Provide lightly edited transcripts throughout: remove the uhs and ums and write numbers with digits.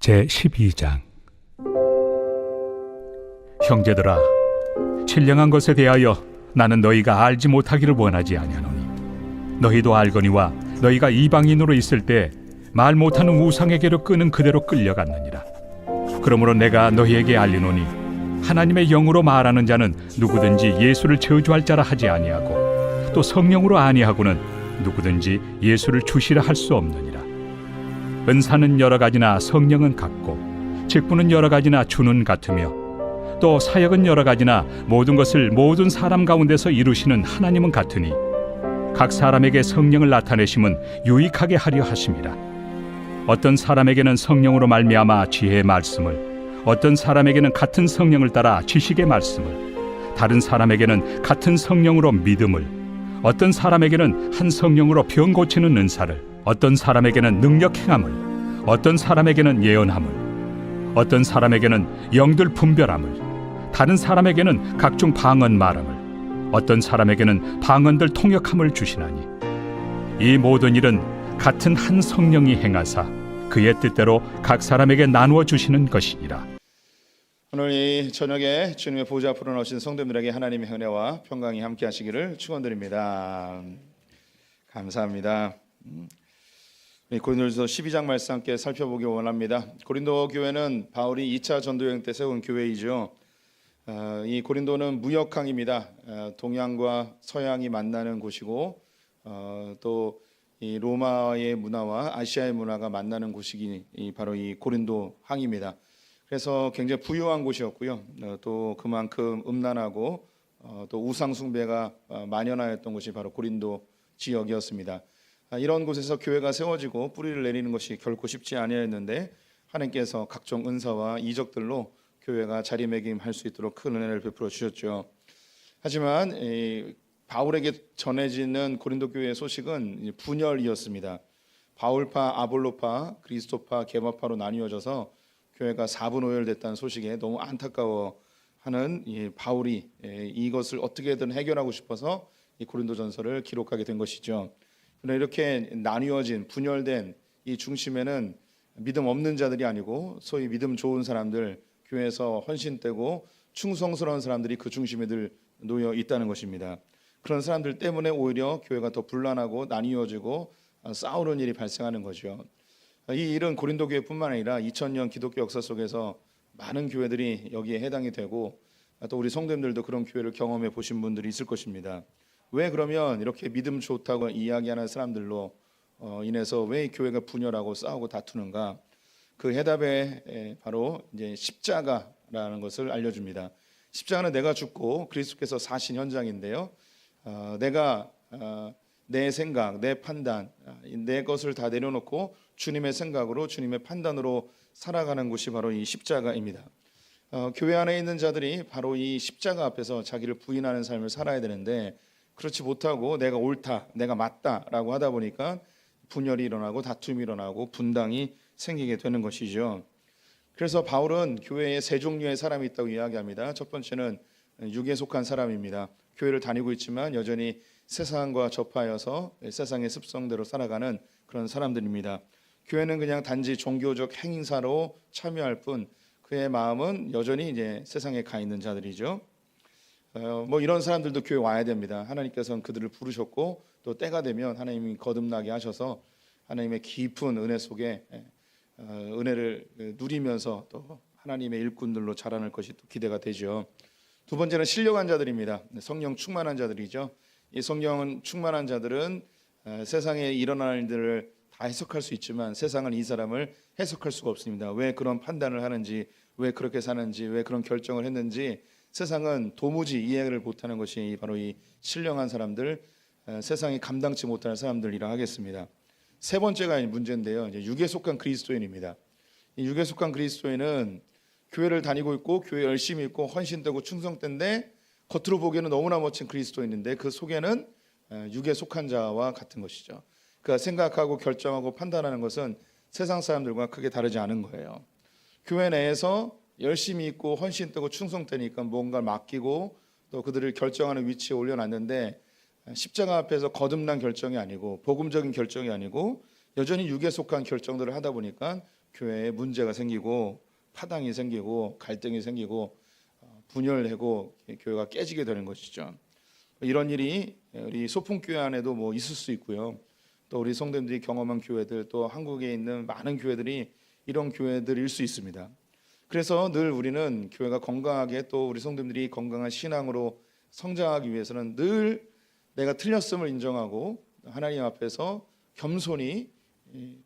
제12장. 형제들아, 신령한 것에 대하여 나는 너희가 알지 못하기를 원하지 아니하노니 너희도 알거니와 너희가 이방인으로 있을 때 말 못하는 우상에게로 끄는 그대로 끌려갔느니라. 그러므로 내가 너희에게 알리노니 하나님의 영으로 말하는 자는 누구든지 예수를 저주할 자라 하지 아니하고 또 성령으로 아니하고는 누구든지 예수를 주시라 할 수 없느니라. 은사는 여러 가지나 성령은 같고 직분은 여러 가지나 주는 같으며 또 사역은 여러 가지나 모든 것을 모든 사람 가운데서 이루시는 하나님은 같으니 각 사람에게 성령을 나타내심은 유익하게 하려 하심이라. 어떤 사람에게는 성령으로 말미암아 지혜의 말씀을, 어떤 사람에게는 같은 성령을 따라 지식의 말씀을, 다른 사람에게는 같은 성령으로 믿음을, 어떤 사람에게는 한 성령으로 병 고치는 은사를, 어떤 사람에게는 능력 행함을, 어떤 사람에게는 예언함을, 어떤 사람에게는 영들 분별함을, 다른 사람에게는 각종 방언 말함을, 어떤 사람에게는 방언들 통역함을 주시나니 이 모든 일은 같은 한 성령이 행하사 그의 뜻대로 각 사람에게 나누어 주시는 것이니라. 오늘 이 저녁에 주님의 보좌 앞으로 나오신 성도들에게 하나님의 은혜와 평강이 함께 하시기를 축원드립니다. 감사합니다. 고린도전서 12장 말씀 함께 살펴보기 원합니다. 고린도 교회는 바울이 2차 전도여행 때 세운 교회이죠. 이 고린도는 무역항입니다. 동양과 서양이 만나는 곳이고 또 이 로마의 문화와 아시아의 문화가 만나는 곳이 바로 이 고린도 항입니다. 그래서 굉장히 부유한 곳이었고요. 또 그만큼 음란하고 또 우상 숭배가 만연하였던 곳이 바로 고린도 지역이었습니다. 이런 곳에서 교회가 세워지고 뿌리를 내리는 것이 결코 쉽지 아니었는데 하나님께서 각종 은사와 이적들로 교회가 자리매김할 수 있도록 큰 은혜를 베풀어 주셨죠. 하지만 바울에게 전해지는 고린도 교회의 소식은 분열이었습니다. 바울파, 아볼로파, 그리스도파, 게바파로 나뉘어져서 교회가 4분 5열됐다는 소식에 너무 안타까워하는 바울이 이것을 어떻게든 해결하고 싶어서 이 고린도전서를 기록하게 된 것이죠. 그러나 이렇게 나뉘어진 분열된 이 중심에는 믿음 없는 자들이 아니고 소위 믿음 좋은 사람들, 교회에서 헌신되고 충성스러운 사람들이 그 중심에 늘 놓여 있다는 것입니다. 그런 사람들 때문에 오히려 교회가 더 분란하고 나뉘어지고 싸우는 일이 발생하는 거죠. 이 일은 고린도 교회뿐만 아니라 2000년 기독교 역사 속에서 많은 교회들이 여기에 해당이 되고 또 우리 성도님들도 그런 교회를 경험해 보신 분들이 있을 것입니다. 왜 그러면 이렇게 믿음 좋다고 이야기하는 사람들로 인해서 왜 교회가 분열하고 싸우고 다투는가? 그 해답에 바로 이제 십자가라는 것을 알려줍니다. 십자가는 내가 죽고 그리스도께서 사신 현장인데요. 내가 내 생각, 내 판단, 내 것을 다 내려놓고 주님의 생각으로 주님의 판단으로 살아가는 곳이 바로 이 십자가입니다. 교회 안에 있는 자들이 바로 이 십자가 앞에서 자기를 부인하는 삶을 살아야 되는데 그렇지 못하고 내가 옳다, 내가 맞다라고 하다 보니까 분열이 일어나고 다툼이 일어나고 분당이 생기게 되는 것이죠. 그래서 바울은 교회에 세 종류의 사람이 있다고 이야기합니다. 첫 번째는 육에 속한 사람입니다. 교회를 다니고 있지만 여전히 세상과 접하여서 세상의 습성대로 살아가는 그런 사람들입니다. 교회는 그냥 단지 종교적 행사로 참여할 뿐 그의 마음은 여전히 이제 세상에 가 있는 자들이죠. 이런 사람들도 교회 와야 됩니다. 하나님께서는 그들을 부르셨고 또 때가 되면 하나님이 거듭나게 하셔서 하나님의 깊은 은혜 속에 은혜를 누리면서 또 하나님의 일꾼들로 자라날 것이 또 기대가 되죠. 두 번째는 신령한 자들입니다. 성령 충만한 자들이죠. 이 성령 충만한 자들은 세상에 일어나는 일들을 다 해석할 수 있지만 세상은 이 사람을 해석할 수가 없습니다. 왜 그런 판단을 하는지, 왜 그렇게 사는지, 왜 그런 결정을 했는지 세상은 도무지 이해를 못하는 것이 바로 이 신령한 사람들, 세상이 감당치 못하는 사람들이라 하겠습니다. 세 번째가 문제인데요. 이제 육에 속한 그리스도인입니다. 이 육에 속한 그리스도인은 교회를 다니고 있고 교회 열심히 있고 헌신되고 충성된데 겉으로 보기에는 너무나 멋진 그리스도인인데 그 속에는 육에 속한 자와 같은 것이죠. 그가 생각하고 결정하고 판단하는 것은 세상 사람들과 크게 다르지 않은 거예요. 교회 내에서 열심히 있고 헌신되고 충성되니까 뭔가를 맡기고 또 그들을 결정하는 위치에 올려놨는데 십자가 앞에서 거듭난 결정이 아니고 복음적인 결정이 아니고 여전히 육에 속한 결정들을 하다 보니까 교회에 문제가 생기고 파당이 생기고 갈등이 생기고 분열되고 교회가 깨지게 되는 것이죠. 이런 일이 우리 소풍교회 안에도 뭐 있을 수 있고요. 또 우리 성도님들이 경험한 교회들, 또 한국에 있는 많은 교회들이 이런 교회들일 수 있습니다. 그래서 늘 우리는 교회가 건강하게, 또 우리 성도님들이 건강한 신앙으로 성장하기 위해서는 늘 내가 틀렸음을 인정하고 하나님 앞에서 겸손히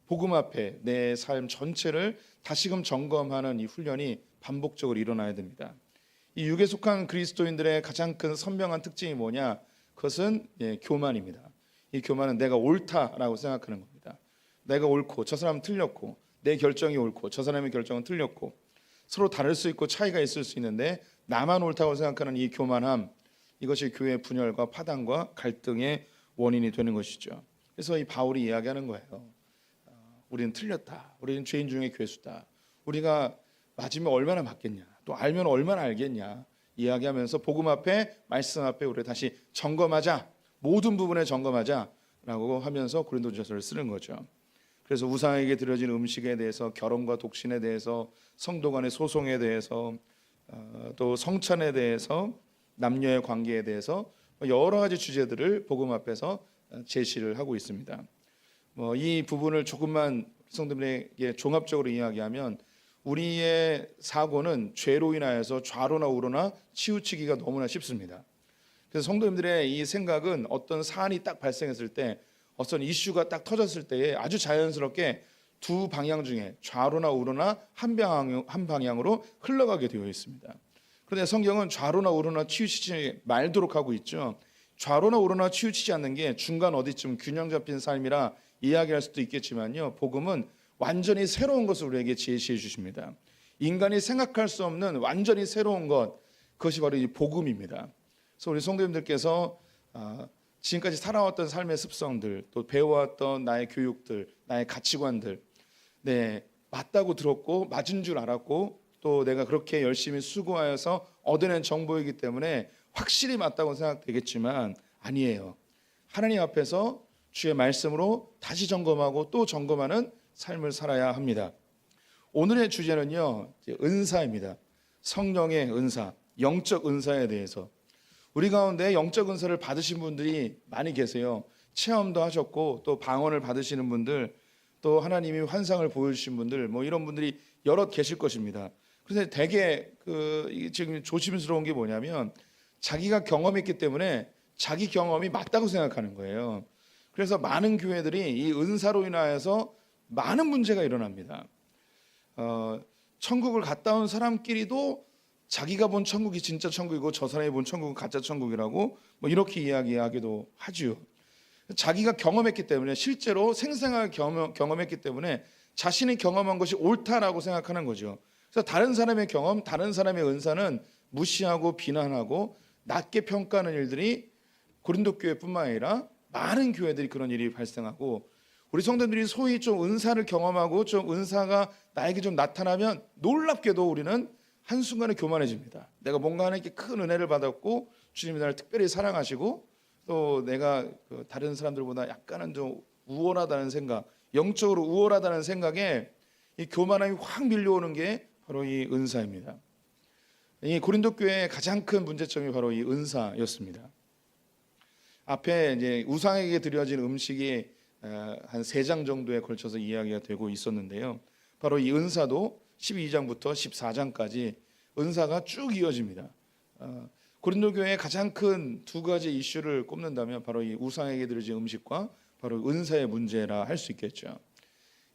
복음 앞에 내 삶 전체를 다시금 점검하는 이 훈련이 반복적으로 일어나야 됩니다. 이 육에 속한 그리스도인들의 가장 큰 선명한 특징이 뭐냐? 그것은 교만입니다. 이 교만은 내가 옳다라고 생각하는 겁니다. 내가 옳고 저 사람은 틀렸고, 내 결정이 옳고 저 사람의 결정은 틀렸고, 서로 다를 수 있고 차이가 있을 수 있는데 나만 옳다고 생각하는 이 교만함, 이것이 교회의 분열과 파당과 갈등의 원인이 되는 것이죠. 그래서 이 바울이 이야기하는 거예요. 우리는 틀렸다. 우리는 죄인 중에 괴수다. 우리가 맞으면 얼마나 맞겠냐, 또 알면 얼마나 알겠냐 이야기하면서 복음 앞에, 말씀 앞에 우리 다시 점검하자, 모든 부분에 점검하자라고 하면서 고린도전서를 쓰는 거죠. 그래서 우상에게 드려진 음식에 대해서, 결혼과 독신에 대해서, 성도 간의 소송에 대해서, 또 성찬에 대해서, 남녀의 관계에 대해서 여러 가지 주제들을 복음 앞에서 제시를 하고 있습니다. 이 부분을 조금만 성도들에게 종합적으로 이야기하면, 우리의 사고는 죄로 인하여서 좌로나 우로나 치우치기가 너무나 쉽습니다. 그래서 성도님들의 이 생각은 어떤 사안이 딱 발생했을 때, 어떤 이슈가 딱 터졌을 때에 아주 자연스럽게 두 방향 중에 좌로나 우로나 한 방향으로 흘러가게 되어 있습니다. 그런데 성경은 좌로나 우로나 치우치지 말도록 하고 있죠. 좌로나 우로나 치우치지 않는 게 중간 어디쯤 균형 잡힌 삶이라 이야기할 수도 있겠지만요, 복음은 완전히 새로운 것을 우리에게 제시해 주십니다. 인간이 생각할 수 없는 완전히 새로운 것, 그것이 바로 이 복음입니다. 그래서 우리 성도님들께서 지금까지 살아왔던 삶의 습성들, 또 배워왔던 나의 교육들, 나의 가치관들, 맞다고 들었고 맞은 줄 알았고, 또 내가 그렇게 열심히 수고하여서 얻어낸 정보이기 때문에 확실히 맞다고 생각되겠지만 아니에요. 하나님 앞에서 주의 말씀으로 다시 점검하고 또 점검하는 삶을 살아야 합니다. 오늘의 주제는요, 은사입니다. 성령의 은사, 영적 은사에 대해서. 우리 가운데 영적 은사를 받으신 분들이 많이 계세요. 체험도 하셨고, 또 방언을 받으시는 분들, 또 하나님이 환상을 보여주신 분들, 이런 분들이 여럿 계실 것입니다. 그런데 되게 지금 조심스러운 게 뭐냐면, 자기가 경험했기 때문에 자기 경험이 맞다고 생각하는 거예요. 그래서 많은 교회들이 이 은사로 인하여서 많은 문제가 일어납니다. 천국을 갔다 온 사람끼리도 자기가 본 천국이 진짜 천국이고 저 사람이 본 천국은 가짜 천국이라고 이렇게 이야기하기도 하지요. 자기가 경험했기 때문에, 실제로 생생하게 경험했기 때문에 자신이 경험한 것이 옳다라고 생각하는 거죠. 그래서 다른 사람의 경험, 다른 사람의 은사는 무시하고 비난하고 낮게 평가하는 일들이 고린도 교회뿐만 아니라 많은 교회들이 그런 일이 발생하고, 우리 성도들이 소위 좀 은사를 경험하고 좀 은사가 나에게 좀 나타나면 놀랍게도 우리는 한순간에 교만해집니다. 내가 뭔가 하나님께 큰 은혜를 받았고 주님이 나를 특별히 사랑하시고, 또 내가 다른 사람들보다 약간은 좀 우월하다는 생각, 영적으로 우월하다는 생각에 이 교만함이 확 밀려오는 게 바로 이 은사입니다. 이 고린도 교회의 가장 큰 문제점이 바로 이 은사였습니다. 앞에 이제 우상에게 드려진 음식이 한 3장 정도에 걸쳐서 이야기가 되고 있었는데요. 바로 이 은사도 12장부터 14장까지 은사가 쭉 이어집니다. 고린도 교회의 가장 큰 2가지 이슈를 꼽는다면 바로 이 우상에게 드려진 음식과 바로 은사의 문제라 할 수 있겠죠.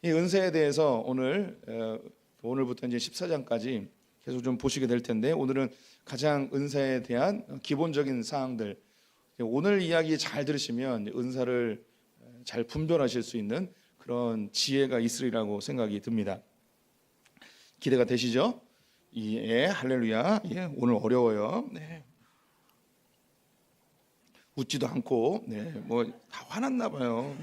이 은사에 대해서 오늘부터 이제 14장까지 계속 좀 보시게 될 텐데, 오늘은 가장 은사에 대한 기본적인 사항들, 오늘 이야기 잘 들으시면 은사를 잘 분별하실 수 있는 그런 지혜가 있으리라고 생각이 듭니다. 기대가 되시죠? 예, 할렐루야. 예, 오늘 어려워요. 네. 웃지도 않고, 다 화났나 봐요.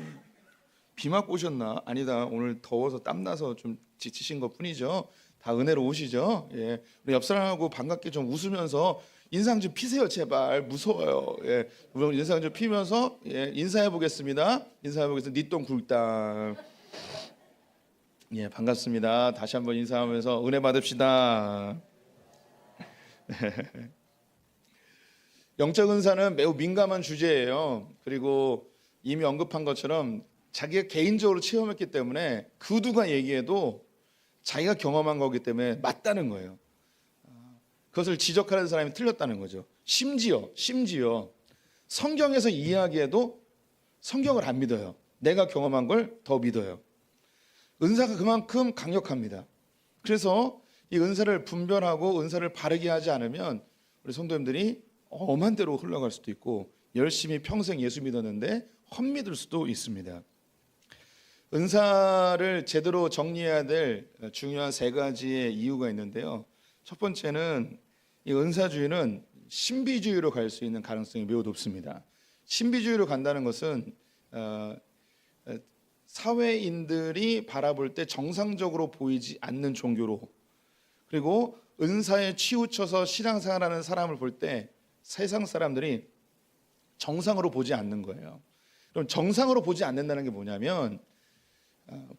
비 맞고 오셨나? 아니다. 오늘 더워서 땀나서 좀 지치신 것 뿐이죠. 다 은혜로 오시죠? 예. 우리 옆 사람하고 반갑게 좀 웃으면서 인상 좀 피세요, 제발. 무서워요. 예. 우리 인상 좀 피면서 인사해 보겠습니다. 인사해 보겠습니다. 니똥 굴당. 예, 반갑습니다. 다시 한번 인사하면서 은혜 받읍시다. 영적 은사는 매우 민감한 주제예요. 그리고 이미 언급한 것처럼 자기가 개인적으로 체험했기 때문에 그 누가 얘기해도 자기가 경험한 거기 때문에 맞다는 거예요. 그것을 지적하는 사람이 틀렸다는 거죠. 심지어 성경에서 이야기해도 성경을 안 믿어요. 내가 경험한 걸 더 믿어요. 은사가 그만큼 강력합니다. 그래서 이 은사를 분별하고 은사를 바르게 하지 않으면 우리 성도님들이 엄한 대로 흘러갈 수도 있고 열심히 평생 예수 믿었는데 헛믿을 수도 있습니다. 은사를 제대로 정리해야 될 중요한 세 가지의 이유가 있는데요. 첫 번째는 이 은사주의는 신비주의로 갈 수 있는 가능성이 매우 높습니다. 신비주의로 간다는 것은 사회인들이 바라볼 때 정상적으로 보이지 않는 종교로, 그리고 은사에 치우쳐서 신앙생활하는 사람을 볼 때 세상 사람들이 정상으로 보지 않는 거예요. 그럼 정상으로 보지 않는다는 게 뭐냐면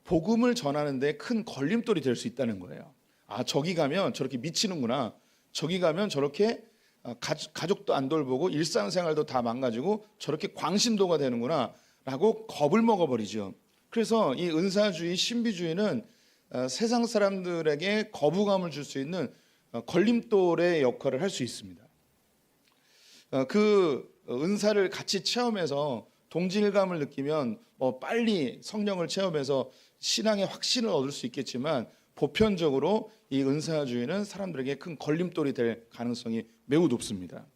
복음을 전하는 데 큰 걸림돌이 될 수 있다는 거예요. 아, 저기 가면 저렇게 미치는구나, 저기 가면 저렇게 가족도 안 돌보고 일상생활도 다 망가지고 저렇게 광신도가 되는구나 라고 겁을 먹어버리죠. 그래서 이 은사주의, 신비주의는 세상 사람들에게 거부감을 줄 수 있는 걸림돌의 역할을 할 수 있습니다. 그 은사를 같이 체험해서 동질감을 느끼면 빨리 성령을 체험해서 신앙의 확신을 얻을 수 있겠지만 보편적으로 이 은사주의는 사람들에게 큰 걸림돌이 될 가능성이 매우 높습니다.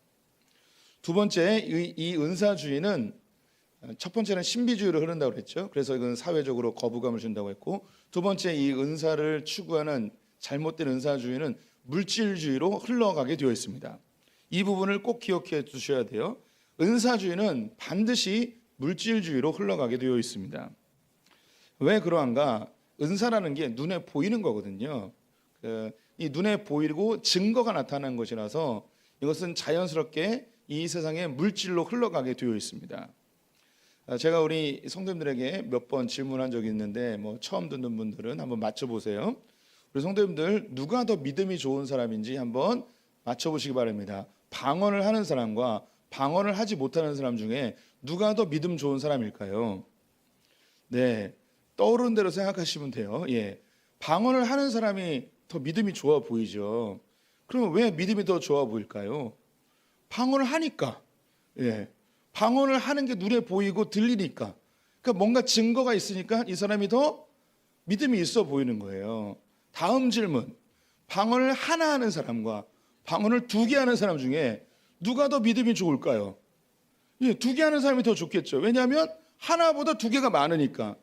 두 번째, 이 은사주의는 첫 번째는 신비주의로 흐른다고 그랬죠. 그래서 이건 사회적으로 거부감을 준다고 했고, 두 번째 이 은사를 추구하는 잘못된 은사주의는 물질주의로 흘러가게 되어 있습니다. 이 부분을 꼭 기억해 두셔야 돼요. 은사주의는 반드시 물질주의로 흘러가게 되어 있습니다. 왜 그러한가? 은사라는 게 눈에 보이는 거거든요. 이 눈에 보이고 증거가 나타나는 것이라서 이것은 자연스럽게 이 세상에 물질로 흘러가게 되어 있습니다. 제가 우리 성도님들에게 몇 번 질문한 적이 있는데 처음 듣는 분들은 한번 맞춰보세요. 우리 성도님들 누가 더 믿음이 좋은 사람인지 한번 맞춰보시기 바랍니다. 방언을 하는 사람과 방언을 하지 못하는 사람 중에 누가 더 믿음 좋은 사람일까요? 네, 떠오르는 대로 생각하시면 돼요. 예, 방언을 하는 사람이 더 믿음이 좋아 보이죠. 그러면 왜 믿음이 더 좋아 보일까요? 방언을 하니까. 예, 방언을 하는 게 눈에 보이고 들리니까. 그러니까 뭔가 증거가 있으니까 이 사람이 더 믿음이 있어 보이는 거예요. 다음 질문. 방언을 하나 하는 사람과 방언을 2개 하는 사람 중에 누가 더 믿음이 좋을까요? 예, 2개 하는 사람이 더 좋겠죠. 왜냐하면 하나보다 2개가 많으니까.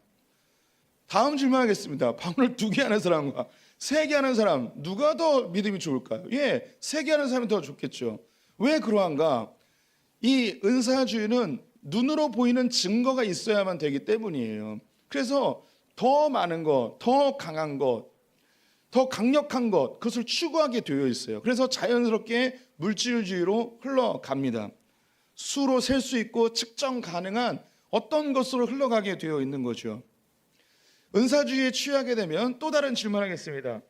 다음 질문하겠습니다. 방언을 2개 하는 사람과 3개 하는 사람 누가 더 믿음이 좋을까요? 예, 3개 하는 사람이 더 좋겠죠. 왜 그러한가? 이 은사주의는 눈으로 보이는 증거가 있어야만 되기 때문이에요. 그래서 더 많은 것, 더 강한 것, 더 강력한 것, 그것을 추구하게 되어 있어요. 그래서 자연스럽게 물질주의로 흘러갑니다. 수로 셀 수 있고 측정 가능한 어떤 것으로 흘러가게 되어 있는 거죠. 은사주의에 취하게 되면 또 다른 질문하겠습니다.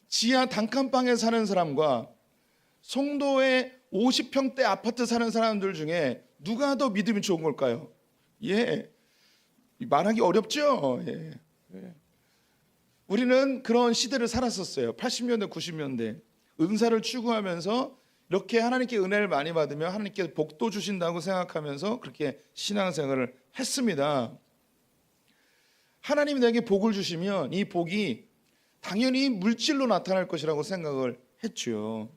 지하 단칸방에 사는 사람과 송도의 50평대 아파트 사는 사람들 중에 누가 더 믿음이 좋은 걸까요? 예, 말하기 어렵죠. 예. 우리는 그런 시대를 살았었어요. 80년대, 90년대. 은사를 추구하면서 이렇게 하나님께 은혜를 많이 받으며 하나님께 복도 주신다고 생각하면서 그렇게 신앙생활을 했습니다. 하나님이 내게 복을 주시면 이 복이 당연히 물질로 나타날 것이라고 생각을 했죠.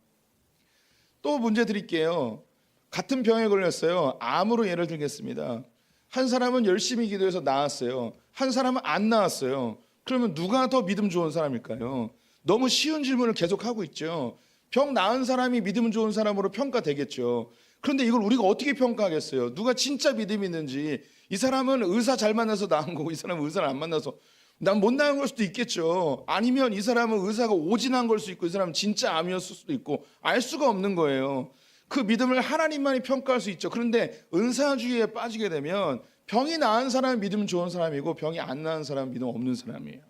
또 문제 드릴게요. 같은 병에 걸렸어요. 암으로 예를 들겠습니다. 한 사람은 열심히 기도해서 나았어요. 한 사람은 안 나았어요. 그러면 누가 더 믿음 좋은 사람일까요? 너무 쉬운 질문을 계속하고 있죠. 병 나은 사람이 믿음 좋은 사람으로 평가되겠죠. 그런데 이걸 우리가 어떻게 평가하겠어요? 누가 진짜 믿음이 있는지. 이 사람은 의사 잘 만나서 나은 거고 이 사람은 의사를 안 만나서 난 못 나은 걸 수도 있겠죠. 아니면 이 사람은 의사가 오진한 걸 수도 있고 이 사람은 진짜 암이었을 수도 있고 알 수가 없는 거예요. 그 믿음을 하나님만이 평가할 수 있죠. 그런데 은사주의에 빠지게 되면 병이 나은 사람은 믿음 좋은 사람이고 병이 안 나은 사람은 믿음 없는 사람이에요.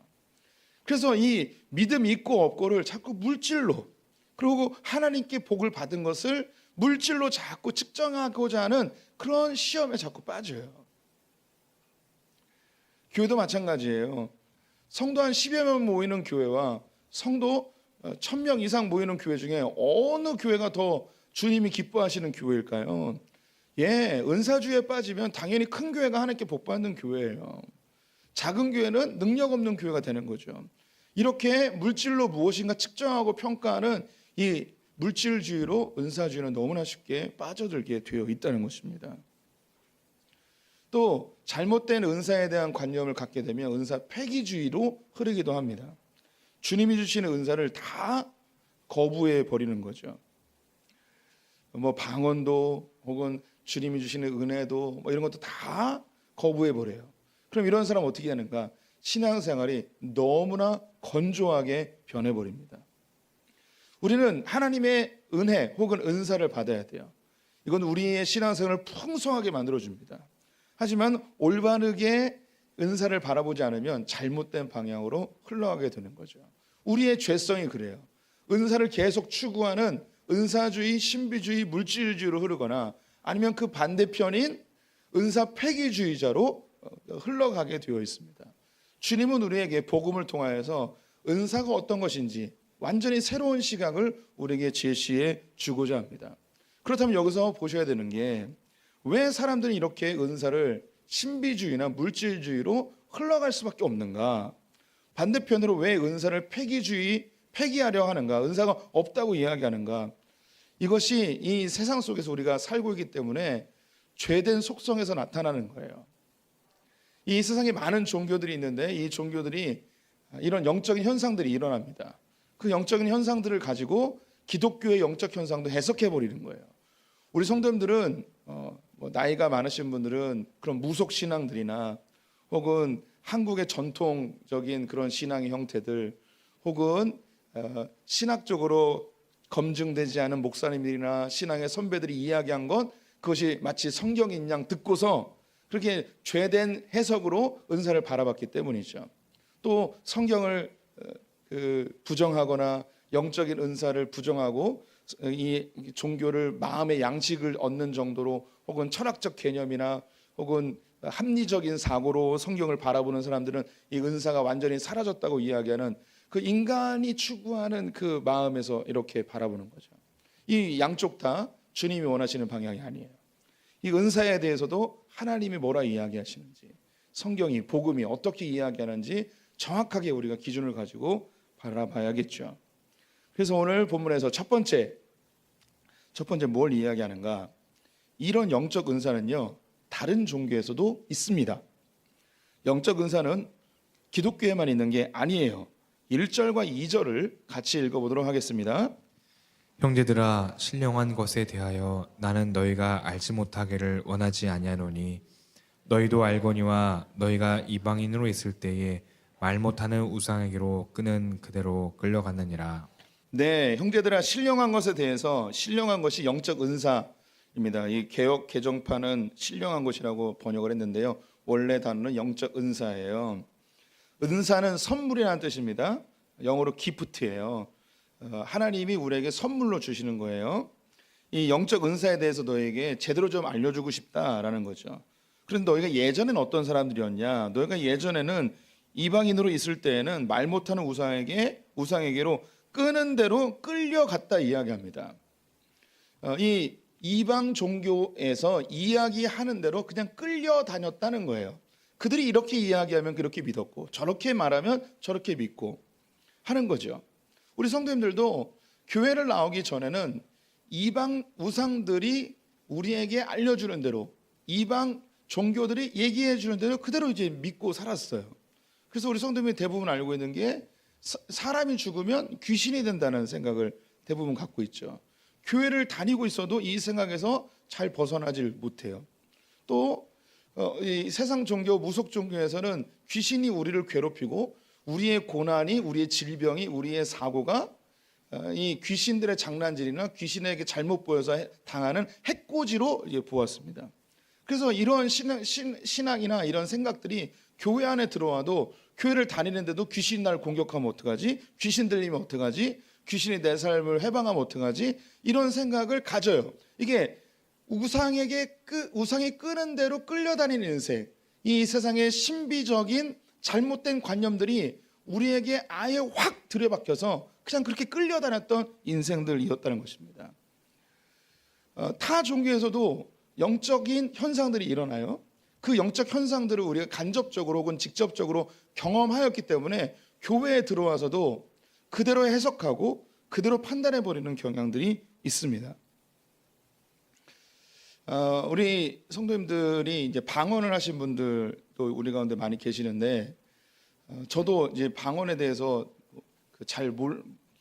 그래서 이 믿음 있고 없고를 자꾸 물질로, 그리고 하나님께 복을 받은 것을 물질로 자꾸 측정하고자 하는 그런 시험에 자꾸 빠져요. 교회도 마찬가지예요. 성도 한 10여 명 모이는 교회와 성도 1000명 이상 모이는 교회 중에 어느 교회가 더 주님이 기뻐하시는 교회일까요? 은사주의에 빠지면 당연히 큰 교회가 하나님께 복 받는 교회예요. 작은 교회는 능력 없는 교회가 되는 거죠. 이렇게 물질로 무엇인가 측정하고 평가하는 이 물질주의로 은사주의는 너무나 쉽게 빠져들게 되어 있다는 것입니다. 또 잘못된 은사에 대한 관념을 갖게 되면 은사 폐기주의로 흐르기도 합니다. 주님이 주시는 은사를 다 거부해 버리는 거죠. 방언도 혹은 주님이 주시는 은혜도 이런 것도 다 거부해 버려요. 그럼 이런 사람 어떻게 하는가? 신앙생활이 너무나 건조하게 변해버립니다. 우리는 하나님의 은혜 혹은 은사를 받아야 돼요. 이건 우리의 신앙생활을 풍성하게 만들어줍니다. 하지만 올바르게 은사를 바라보지 않으면 잘못된 방향으로 흘러가게 되는 거죠. 우리의 죄성이 그래요. 은사를 계속 추구하는 은사주의, 신비주의, 물질주의로 흐르거나 아니면 그 반대편인 은사 폐기주의자로 흘러가게 되어 있습니다. 주님은 우리에게 복음을 통하여서 은사가 어떤 것인지 완전히 새로운 시각을 우리에게 제시해 주고자 합니다. 그렇다면 여기서 보셔야 되는 게 왜 사람들이 이렇게 은사를 신비주의나 물질주의로 흘러갈 수밖에 없는가? 반대편으로 왜 은사를 폐기하려 하는가? 은사가 없다고 이야기하는가? 이것이 이 세상 속에서 우리가 살고 있기 때문에 죄된 속성에서 나타나는 거예요. 이 세상에 많은 종교들이 있는데 이 종교들이 이런 영적인 현상들이 일어납니다. 그 영적인 현상들을 가지고 기독교의 영적 현상도 해석해 버리는 거예요. 우리 성도님들은 나이가 많으신 분들은 그런 무속 신앙들이나 혹은 한국의 전통적인 그런 신앙의 형태들 혹은 신학적으로 검증되지 않은 목사님들이나 신앙의 선배들이 이야기한 것 그것이 마치 성경인 양 듣고서 그렇게 죄된 해석으로 은사를 바라봤기 때문이죠. 또 성경을 부정하거나 영적인 은사를 부정하고 이 종교를 마음의 양식을 얻는 정도로 혹은 철학적 개념이나 혹은 합리적인 사고로 성경을 바라보는 사람들은 이 은사가 완전히 사라졌다고 이야기하는 그 인간이 추구하는 그 마음에서 이렇게 바라보는 거죠. 이 양쪽 다 주님이 원하시는 방향이 아니에요. 이 은사에 대해서도 하나님이 뭐라 이야기하시는지 성경이 복음이 어떻게 이야기하는지 정확하게 우리가 기준을 가지고 바라봐야겠죠. 그래서 오늘 본문에서 첫 번째 뭘 이야기하는가? 이런 영적 은사는요 다른 종교에서도 있습니다. 영적 은사는 기독교에만 있는 게 아니에요. 1절과 2절을 같이 읽어보도록 하겠습니다. 형제들아 신령한 것에 대하여 나는 너희가 알지 못하기를 원하지 아니하노니 너희도 알거니와 너희가 이방인으로 있을 때에 말 못하는 우상에게로 끄는 그대로 끌려갔느니라. 네, 형제들아 신령한 것에 대해서 신령한 것이 영적 은사입니다. 이 개역 개정판은 신령한 것이라고 번역을 했는데요. 원래 단어는 영적 은사예요. 은사는 선물이라는 뜻입니다. 영어로 기프트예요. 하나님이 우리에게 선물로 주시는 거예요. 이 영적 은사에 대해서 너에게 제대로 좀 알려주고 싶다라는 거죠. 그런데 너희가 예전에는 어떤 사람들이었냐? 너희가 예전에는 이방인으로 있을 때에는 말 못하는 우상에게로 끄는 대로 끌려갔다 이야기합니다. 이 이방 종교에서 이야기하는 대로 그냥 끌려다녔다는 거예요. 그들이 이렇게 이야기하면 그렇게 믿었고 저렇게 말하면 저렇게 믿고 하는 거죠. 우리 성도님들도 교회를 나오기 전에는 이방 우상들이 우리에게 알려주는 대로 이방 종교들이 얘기해 주는 대로 그대로 이제 믿고 살았어요. 그래서 우리 성도님이 대부분 알고 있는 게 사람이 죽으면 귀신이 된다는 생각을 대부분 갖고 있죠. 교회를 다니고 있어도 이 생각에서 잘 벗어나질 못해요. 또 이 세상 종교, 무속 종교에서는 귀신이 우리를 괴롭히고 우리의 고난이, 우리의 질병이, 우리의 사고가 이 귀신들의 장난질이나 귀신에게 잘못 보여서 당하는 해코지로 보았습니다. 그래서 이런 신앙이나 이런 생각들이 교회 안에 들어와도 교회를 다니는데도 귀신 날 공격하면 어떡하지? 귀신 들리면 어떡하지? 귀신이 내 삶을 해방하면 어떡하지? 이런 생각을 가져요. 이게 우상이 끄는 대로 끌려다니는 인생, 이 세상의 신비적인 잘못된 관념들이 우리에게 아예 확 들여박혀서 그냥 그렇게 끌려다녔던 인생들이었다는 것입니다. 타 종교에서도 영적인 현상들이 일어나요. 그 영적 현상들을 우리가 간접적으로 혹은 직접적으로 경험하였기 때문에 교회에 들어와서도 그대로 해석하고 그대로 판단해버리는 경향들이 있습니다. 우리 성도님들이 이제 방언을 하신 분들도 우리 가운데 많이 계시는데, 저도 이제 방언에 대해서 잘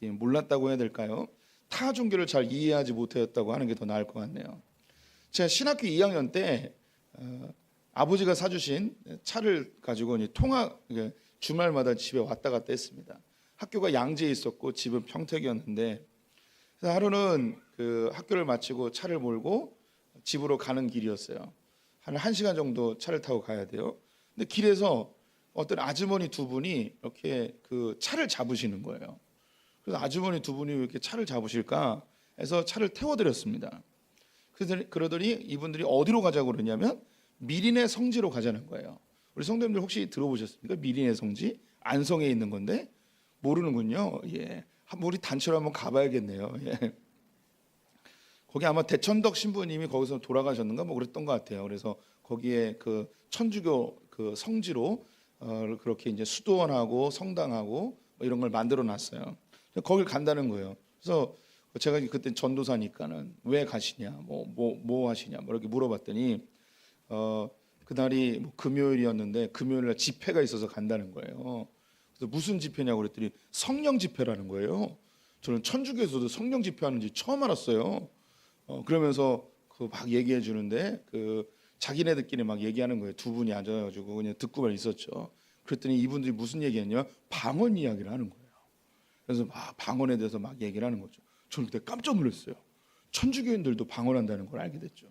몰랐다고 해야 될까요? 타 종교를 잘 이해하지 못했다고 하는 게 더 나을 것 같네요. 제가 신학교 2학년 때 아버지가 사주신 차를 가지고 주말마다 집에 왔다 갔다 했습니다. 학교가 양재에 있었고 집은 평택이었는데, 그래서 하루는 그 학교를 마치고 차를 몰고 집으로 가는 길이었어요. 한 1시간 정도 차를 타고 가야 돼요. 근데 길에서 어떤 아주머니 두 분이 이렇게 그 차를 잡으시는 거예요. 그래서 아주머니 두 분이 왜 이렇게 차를 잡으실까 해서 차를 태워드렸습니다. 그러더니 이분들이 어디로 가자고 그러냐면 미린의 성지로 가자는 거예요. 우리 성도님들 혹시 들어보셨습니까? 미린의 성지? 안성에 있는 건데 모르는군요. 예, 우리 단체로 한번 가봐야겠네요. 예. 거기 아마 대천덕 신부님이 거기서 돌아가셨는가 뭐 그랬던 것 같아요. 그래서 거기에 그 천주교 그 성지로 그렇게 이제 수도원하고 성당하고 뭐 이런 걸 만들어 놨어요. 거길 간다는 거예요. 그래서 제가 그때 전도사니까는 왜 가시냐, 뭐 하시냐, 뭐 이렇게 물어봤더니 그날이 뭐 금요일이었는데 금요일날 집회가 있어서 간다는 거예요. 그래서 무슨 집회냐고 그랬더니 성령 집회라는 거예요. 저는 천주교에서도 성령 집회하는지 처음 알았어요. 그러면서 그 막 얘기해 주는데 그 자기네들끼리 막 얘기하는 거예요. 두 분이 앉아가지고 그냥 듣고만 있었죠. 그랬더니 이분들이 무슨 얘기했냐? 방언 이야기를 하는 거예요. 그래서 막 방언에 대해서 막 얘기를 하는 거죠. 저는 그때 깜짝 놀랐어요. 천주교인들도 방언한다는 걸 알게 됐죠.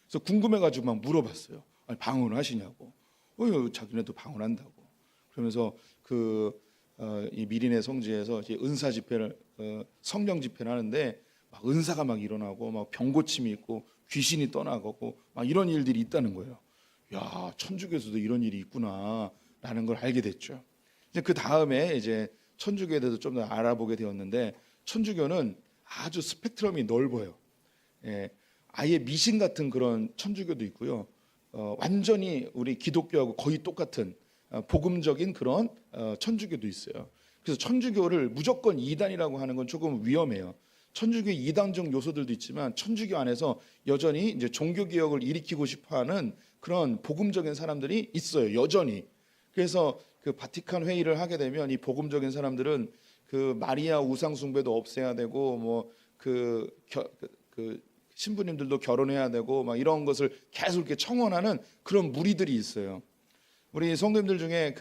그래서 궁금해가지고 막 물어봤어요. 아니, 방언을 하시냐고. 자기네도 방언한다고. 그러면서 이 미린의 성지에서 이제 은사 집회를 성령 집회를 하는데 막 은사가 막 일어나고 막 병고침이 있고 귀신이 떠나가고 막 이런 일들이 있다는 거예요. 야, 천주교에서도 이런 일이 있구나라는 걸 알게 됐죠. 이제 그 다음에 이제 천주교에 대해서 좀 더 알아보게 되었는데, 천주교는 아주 스펙트럼이 넓어요. 예, 아예 미신 같은 그런 천주교도 있고요. 완전히 우리 기독교하고 거의 똑같은 복음적인 그런 천주교도 있어요. 그래서 천주교를 무조건 이단이라고 하는 건 조금 위험해요. 천주교 이단적 요소들도 있지만 천주교 안에서 여전히 이제 종교 개혁을 일으키고 싶어하는 그런 복음적인 사람들이 있어요. 여전히. 그래서 그 바티칸 회의를 하게 되면 이 복음적인 사람들은 그 마리아 우상 숭배도 없애야 되고 뭐 그 신부님들도 결혼해야 되고 막 이런 것을 계속 이렇게 청원하는 그런 무리들이 있어요. 우리 성도님들 중에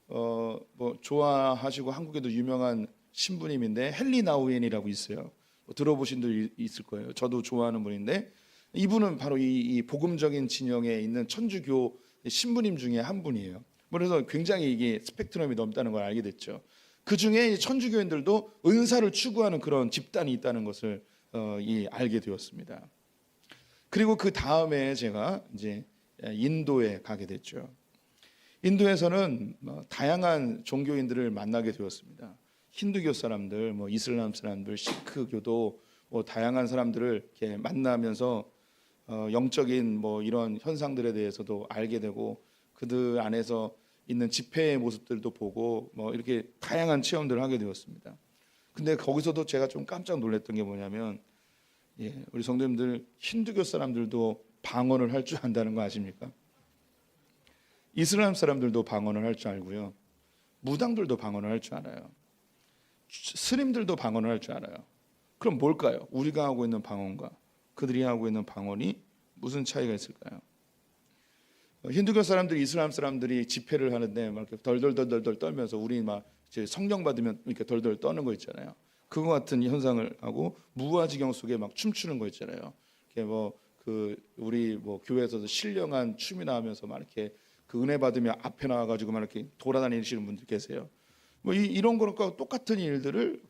뭐 좋아하시고 한국에도 유명한 신부님인데 헨리 나우엔이라고 있어요. 들어보신 분들 있을 거예요. 저도 좋아하는 분인데 이분은 바로 이 복음적인 진영에 있는 천주교 신부님 중에 한 분이에요. 그래서 굉장히 이게 스펙트럼이 넓다는 걸 알게 됐죠. 그 중에 천주교인들도 은사를 추구하는 그런 집단이 있다는 것을 알게 되었습니다. 그리고 그 다음에 제가 이제 인도에 가게 됐죠. 인도에서는 다양한 종교인들을 만나게 되었습니다. 힌두교 사람들, 뭐 이슬람 사람들, 시크교도 뭐 다양한 사람들을 이렇게 만나면서 영적인 뭐 이런 현상들에 대해서도 알게 되고 그들 안에서 있는 집회의 모습들도 보고 뭐 이렇게 다양한 체험들을 하게 되었습니다. 근데 거기서도 제가 좀 깜짝 놀랐던 게 뭐냐면, 우리 성도님들 힌두교 사람들도 방언을 할 줄 안다는 거 아십니까? 이슬람 사람들도 방언을 할 줄 알고요. 무당들도 방언을 할 줄 알아요. 스님들도 방언을 할 줄 알아요. 그럼 뭘까요? 우리가 하고 있는 방언과 그들이 하고 있는 방언이 무슨 차이가 있을까요? 힌두교 사람들이 이슬람 사람들이 집회를 하는데 막 이렇게 덜덜덜덜 떨면서 우리 막 이제 성령 받으면 이렇게 덜덜 떠는 거 있잖아요. 그거 같은 현상을 하고 무아지경 속에 막 춤추는 거 있잖아요. 이렇게 우리 교회에서도 신령한 춤이나 하면서 막 이렇게 그 은혜 받으며 앞에 나와가지고 막 이렇게 돌아다니시는 분들 계세요. 뭐 이런 것과 똑같은 일들을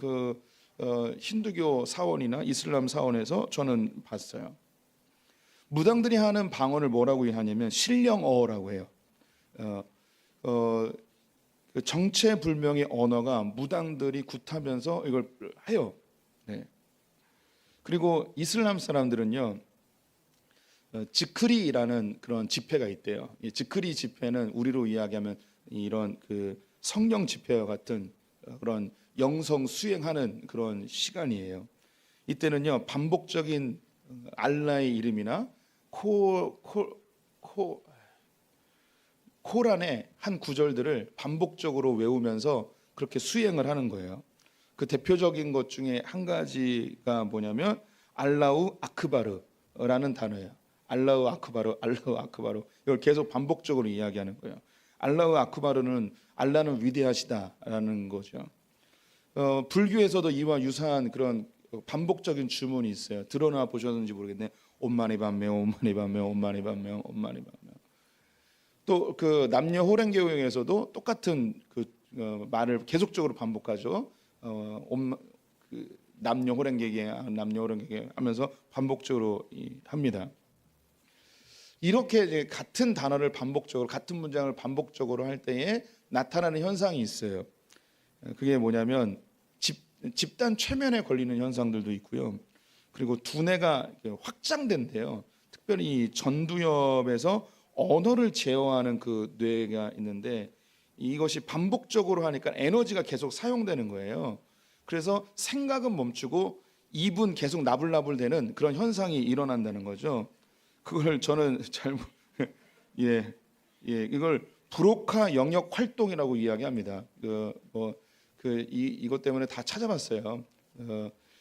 힌두교 사원이나 이슬람 사원에서 저는 봤어요. 무당들이 하는 방언을 뭐라고 하냐면 신령어라고 해요. 그 정체불명의 언어가 무당들이 굿하면서 이걸 해요. 네. 그리고 이슬람 사람들은요, 지크리라는 그런 집회가 있대요. 이 지크리 집회는 우리로 이야기하면 이런 그 성령 집회와 같은 그런 영성 수행하는 그런 시간이에요. 이때는요, 반복적인 알라의 이름이나 코란의 한 구절들을 반복적으로 외우면서 그렇게 수행을 하는 거예요. 그 대표적인 것 중에 한 가지가 뭐냐면 알라우 아크바르라는 단어예요. 알라우 아크바르, 알라우 아크바르. 이걸 계속 반복적으로 이야기하는 거예요. 알라우 아크바르는 알라는 위대하시다라는 거죠. 불교에서도 이와 유사한 그런 반복적인 주문이 있어요. 드러나 보셨는지 모르겠는데 옴마니 밤메 옴마니 밤메 옴마니 밤메 옴마니 밤메. 또 그 남녀 호랭교에서도 똑같은 그 말을 계속적으로 반복하죠. 남녀 호랭개개 하면서 반복적으로 합니다. 이렇게 이제 같은 단어를 반복적으로 같은 문장을 반복적으로 할 때에 나타나는 현상이 있어요. 그게 뭐냐면 집단 최면에 걸리는 현상들도 있고요. 그리고 두뇌가 확장된대요. 특별히 전두엽에서 언어를 제어하는 그 뇌가 있는데 이것이 반복적으로 하니까 에너지가 계속 사용되는 거예요. 그래서 생각은 멈추고 입은 계속 나불나불대는 그런 현상이 일어난다는 거죠. 그걸 저는 이걸 브로카 영역 활동이라고 이야기합니다. 이것 때문에 다 찾아봤어요.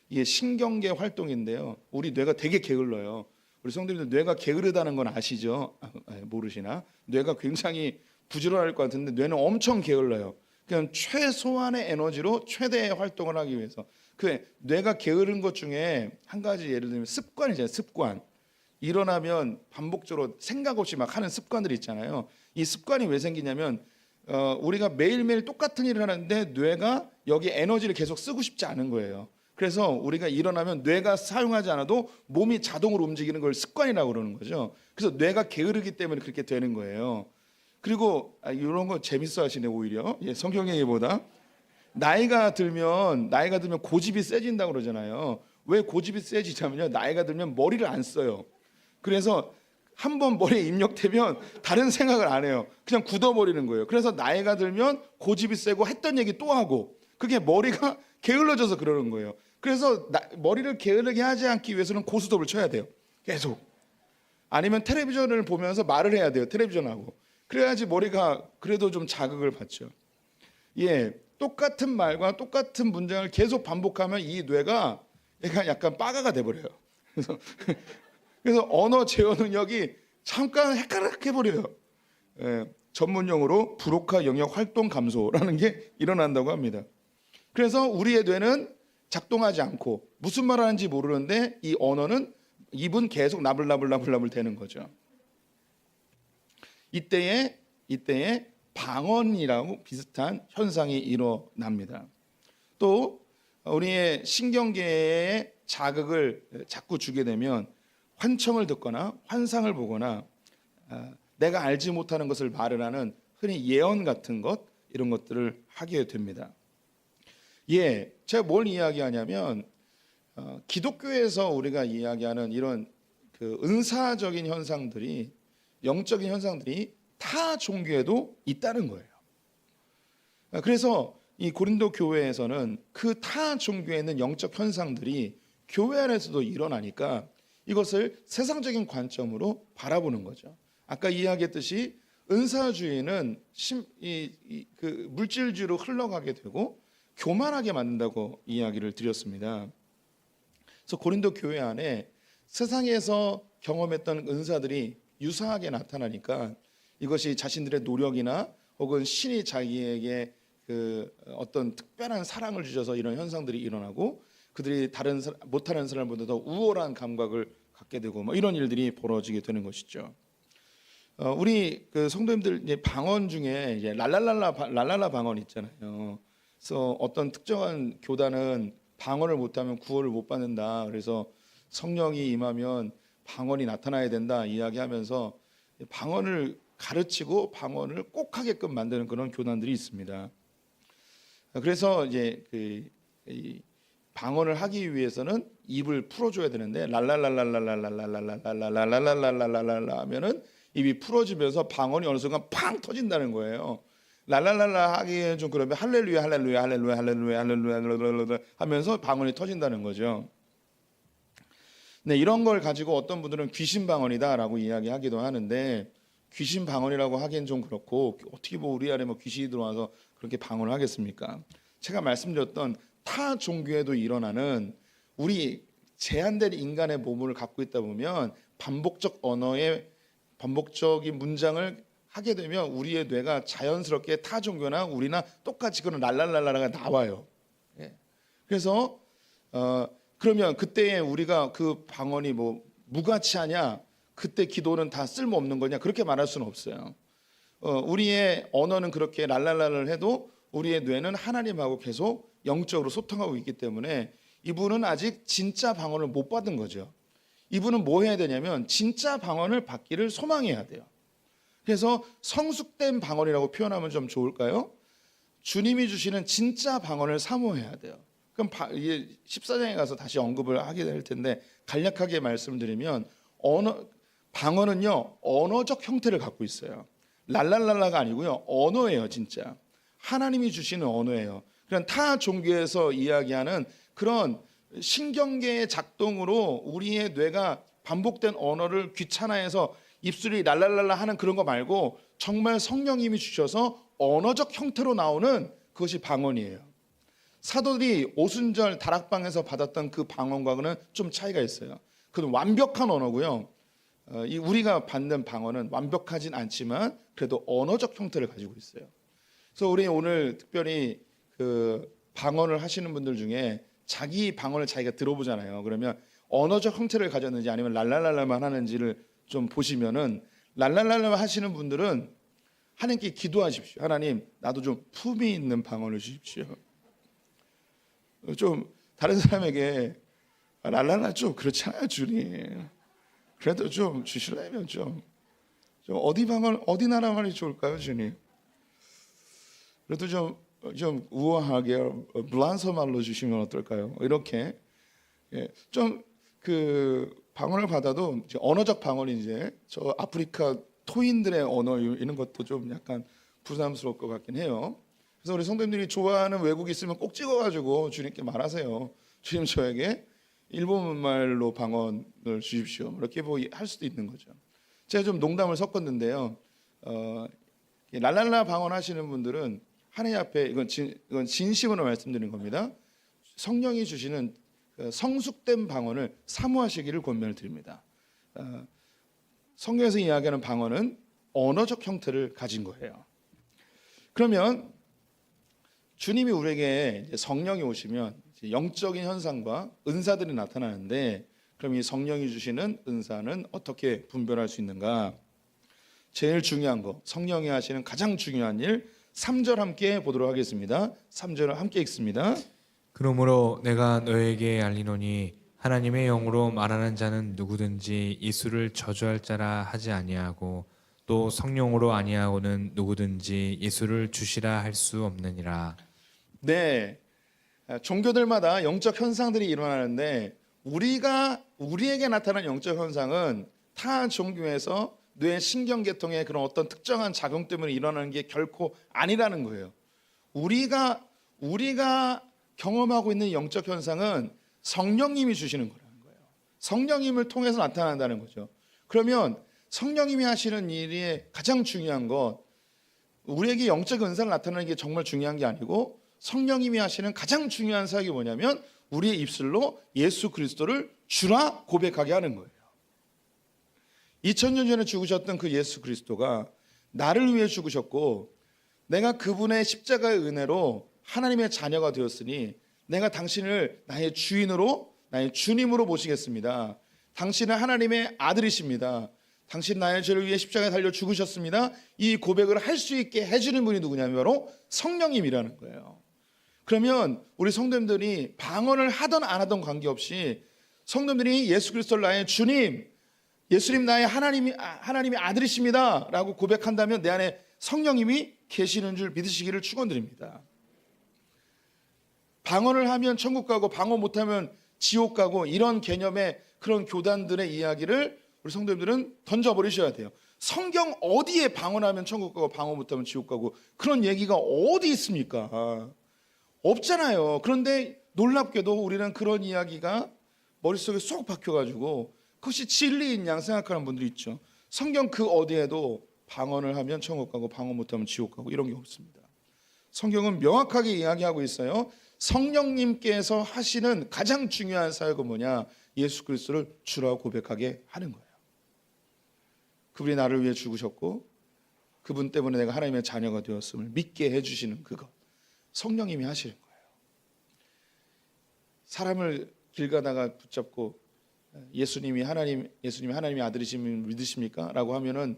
이게 신경계 활동인데요. 우리 뇌가 되게 게을러요. 우리 성도님들 뇌가 게으르다는 건 아시죠? 모르시나? 뇌가 굉장히 부지런할 것 같은데 뇌는 엄청 게을러요. 그냥 최소한의 에너지로 최대의 활동을 하기 위해서. 그 뇌가 게으른 것 중에 한 가지 예를 들면 습관이잖아요. 습관. 일어나면 반복적으로 생각 없이 막 하는 습관들이 있잖아요. 이 습관이 왜 생기냐면 우리가 매일매일 똑같은 일을 하는데 뇌가 여기 에너지를 계속 쓰고 싶지 않은 거예요. 그래서 우리가 일어나면 뇌가 사용하지 않아도 몸이 자동으로 움직이는 걸 습관이라고 그러는 거죠. 그래서 뇌가 게으르기 때문에 그렇게 되는 거예요. 그리고 이런 거 재밌어 하시네 오히려. 성경 얘기보다 나이가 들면 고집이 세진다고 그러잖아요. 왜 고집이 세지냐면요. 나이가 들면 머리를 안 써요. 그래서 한번 머리에 입력되면 다른 생각을 안 해요. 그냥 굳어버리는 거예요. 그래서 나이가 들면 고집이 세고 했던 얘기 또 하고 그게 머리가 게을러져서 그러는 거예요. 그래서 머리를 게으르게 하지 않기 위해서는 고스톱을 쳐야 돼요. 계속. 아니면 텔레비전을 보면서 말을 해야 돼요. 텔레비전하고. 그래야지 머리가 그래도 좀 자극을 받죠. 똑같은 말과 똑같은 문장을 계속 반복하면 이 뇌가 얘가 약간 빠가가 돼버려요. 그래서 언어 제어 능력이 잠깐 헷갈락해버려요. 전문용어로 브로카 영역 활동 감소라는 게 일어난다고 합니다. 그래서 우리의 뇌는 작동하지 않고 무슨 말 하는지 모르는데 이 언어는 입은 계속 나불나불 되는 거죠. 이때에 방언이라고 비슷한 현상이 일어납니다. 또 우리의 신경계에 자극을 자꾸 주게 되면 환청을 듣거나 환상을 보거나 내가 알지 못하는 것을 말을 하는 흔히 예언 같은 것 이런 것들을 하게 됩니다. 제가 뭘 이야기하냐면 기독교에서 우리가 이야기하는 이런 그 은사적인 현상들이 영적인 현상들이 타 종교에도 있다는 거예요. 그래서 이 고린도 교회에서는 그 타 종교에 있는 영적 현상들이 교회 안에서도 일어나니까 이것을 세상적인 관점으로 바라보는 거죠. 아까 이야기했듯이 은사주의는 그 물질주의로 흘러가게 되고 교만하게 만든다고 이야기를 드렸습니다. 그래서 고린도 교회 안에 세상에서 경험했던 은사들이 유사하게 나타나니까 이것이 자신들의 노력이나 혹은 신이 자기에게 그 어떤 특별한 사랑을 주셔서 이런 현상들이 일어나고 그들이 못하는 사람보다 더 우월한 감각을 갖게 되고 이런 일들이 벌어지게 되는 것이죠. 우리 그 성도님들 이제 방언 중에 이제 랄랄라 방언 있잖아요. 그래서 어떤 특정한 교단은 방언을 못하면 구원을 못 받는다. 그래서 성령이 임하면 방언이 나타나야 된다 이야기하면서 방언을 가르치고 방언을 꼭 하게끔 만드는 그런 교단들이 있습니다. 그래서 이제 이 방언을 하기 위해서는 입을 풀어줘야 되는데 랄랄랄랄랄랄랄랄랄랄랄랄랄랄랄랄랄랄라 하면은 입이 풀어지면서 방언이 어느 순간 팡 터진다는 거예요. 랄랄랄라 하기에는 좀 그러면 할렐루야 할렐루야 할렐루야 할렐루야 할렐루야 하면서 방언이 터진다는 거죠. 네, 이런 걸 가지고 어떤 분들은 귀신 방언이다라고 이야기하기도 하는데 귀신 방언이라고 하기엔 좀 그렇고 어떻게 뭐 우리 안에 뭐 귀신이 들어와서 그렇게 방언을 하겠습니까? 제가 말씀드렸던 타 종교에도 일어나는 우리 제한된 인간의 몸을 갖고 있다 보면 반복적 언어의 반복적인 문장을 하게 되면 우리의 뇌가 자연스럽게 타 종교나 우리나 똑같이 그런 랄랄랄라가 나와요. 그래서 그러면 그때에 우리가 그 방언이 뭐 무가치하냐? 그때 기도는 다 쓸모없는 거냐? 그렇게 말할 수는 없어요. 우리의 언어는 그렇게 랄랄랄을 해도 우리의 뇌는 하나님하고 계속 영적으로 소통하고 있기 때문에 이분은 아직 진짜 방언을 못 받은 거죠. 이분은 뭐 해야 되냐면 진짜 방언을 받기를 소망해야 돼요. 그래서 성숙된 방언이라고 표현하면 좀 좋을까요? 주님이 주시는 진짜 방언을 사모해야 돼요. 그럼 이게 14장에 가서 다시 언급을 하게 될 텐데 간략하게 말씀드리면 방언은요 언어적 형태를 갖고 있어요. 랄랄랄라가 아니고요 언어예요. 진짜 하나님이 주시는 언어예요. 그런 타 종교에서 이야기하는 그런 신경계의 작동으로 우리의 뇌가 반복된 언어를 귀찮아해서 입술이 랄랄랄라 하는 그런 거 말고 정말 성령님이 주셔서 언어적 형태로 나오는 그것이 방언이에요. 사도들이 오순절 다락방에서 받았던 그 방언과는 좀 차이가 있어요. 그건 완벽한 언어고요. 우리가 받는 방언은 완벽하진 않지만 그래도 언어적 형태를 가지고 있어요. 그래서 우리 오늘 특별히 그 방언을 하시는 분들 중에 자기 방언을 자기가 들어보잖아요. 그러면 언어적 형태를 가졌는지 아니면 랄랄랄라만 하는지를 좀 보시면은 랄랄랄라 하시는 분들은 하나님께 기도하십시오. 하나님, 나도 좀 품이 있는 방언을 주십시오. 좀 다른 사람에게 랄랄라 좀 그렇잖아요, 주님. 그래도 좀 주시려면 좀 어디 방언, 어디 나라 말이 좋을까요, 주님? 그래도 좀 우아하게 블란서 말로 주시면 어떨까요? 이렇게 좀 그 방언을 받아도 언어적 방언이 이제 저 아프리카 토인들의 언어 이런 것도 좀 약간 부담스러울 것 같긴 해요. 그래서 우리 성도님들이 좋아하는 외국이 있으면 꼭 찍어가지고 주님께 말하세요. 주님 저에게 일본 말로 방언을 주십시오. 이렇게 뭐 할 수도 있는 거죠. 제가 좀 농담을 섞었는데요. 랄랄라 방언 하시는 분들은 하나님 앞에 이건 진심으로 말씀드리는 겁니다. 성령이 주시는 성숙된 방언을 사모하시기를 권면을 드립니다. 성경에서 이야기하는 방언은 언어적 형태를 가진 거예요. 그러면 주님이 우리에게 성령이 오시면 영적인 현상과 은사들이 나타나는데 그럼 이 성령이 주시는 은사는 어떻게 분별할 수 있는가? 제일 중요한 거, 성령이 하시는 가장 중요한 일 3절 함께 보도록 하겠습니다. 3절을 함께 읽습니다. 그러므로 내가 너에게 알리노니 하나님의 영으로 말하는 자는 누구든지 이수를 저주할 자라 하지 아니하고 또 성령으로 아니하고는 누구든지 예수를 주시라 할 수 없느니라. 네, 종교들마다 영적 현상들이 일어나는데 우리에게 나타난 영적 현상은 타 종교에서 뇌 신경계통의 그런 어떤 특정한 작용 때문에 일어나는 게 결코 아니라는 거예요. 우리가 경험하고 있는 영적 현상은 성령님이 주시는 거라는 거예요. 성령님을 통해서 나타난다는 거죠. 그러면 성령님이 하시는 일이 가장 중요한 것, 우리에게 영적 은사를 나타내는 게 정말 중요한 게 아니고 성령님이 하시는 가장 중요한 사역이 뭐냐면 우리의 입술로 예수 그리스도를 주라 고백하게 하는 거예요. 2000년 전에 죽으셨던 그 예수 그리스도가 나를 위해 죽으셨고 내가 그분의 십자가의 은혜로 하나님의 자녀가 되었으니 내가 당신을 나의 주인으로 나의 주님으로 모시겠습니다. 당신은 하나님의 아들이십니다. 당신 나의 죄를 위해 십자가에 달려 죽으셨습니다. 이 고백을 할 수 있게 해주는 분이 누구냐면 바로 성령님이라는 거예요. 그러면 우리 성도님들이 방언을 하던 안 하던 관계없이 성도님들이 예수 그리스도를 나의 주님, 예수님 나의 하나님의 아들이십니다 라고 고백한다면 내 안에 성령님이 계시는 줄 믿으시기를 축원드립니다. 방언을 하면 천국 가고 방언 못하면 지옥 가고 이런 개념의 그런 교단들의 이야기를 우리 성도님들은 던져버리셔야 돼요. 성경 어디에 방언하면 천국 가고 방언 못하면 지옥 가고 그런 얘기가 어디 있습니까? 없잖아요. 그런데 놀랍게도 우리는 그런 이야기가 머릿속에 쏙 박혀가지고 그것이 진리인 양 생각하는 분들이 있죠. 성경 그 어디에도 방언을 하면 천국 가고 방언 못하면 지옥 가고 이런 게 없습니다. 성경은 명확하게 이야기하고 있어요. 성령님께서 하시는 가장 중요한 사역은 뭐냐? 예수 그리스도를 주라고 고백하게 하는 거예요. 그분이 나를 위해 죽으셨고 그분 때문에 내가 하나님의 자녀가 되었음을 믿게 해주시는 그것, 성령님이 하시는 거예요. 사람을 길 가다가 붙잡고 예수님이 하나님의 아들이시면 믿으십니까? 라고 하면은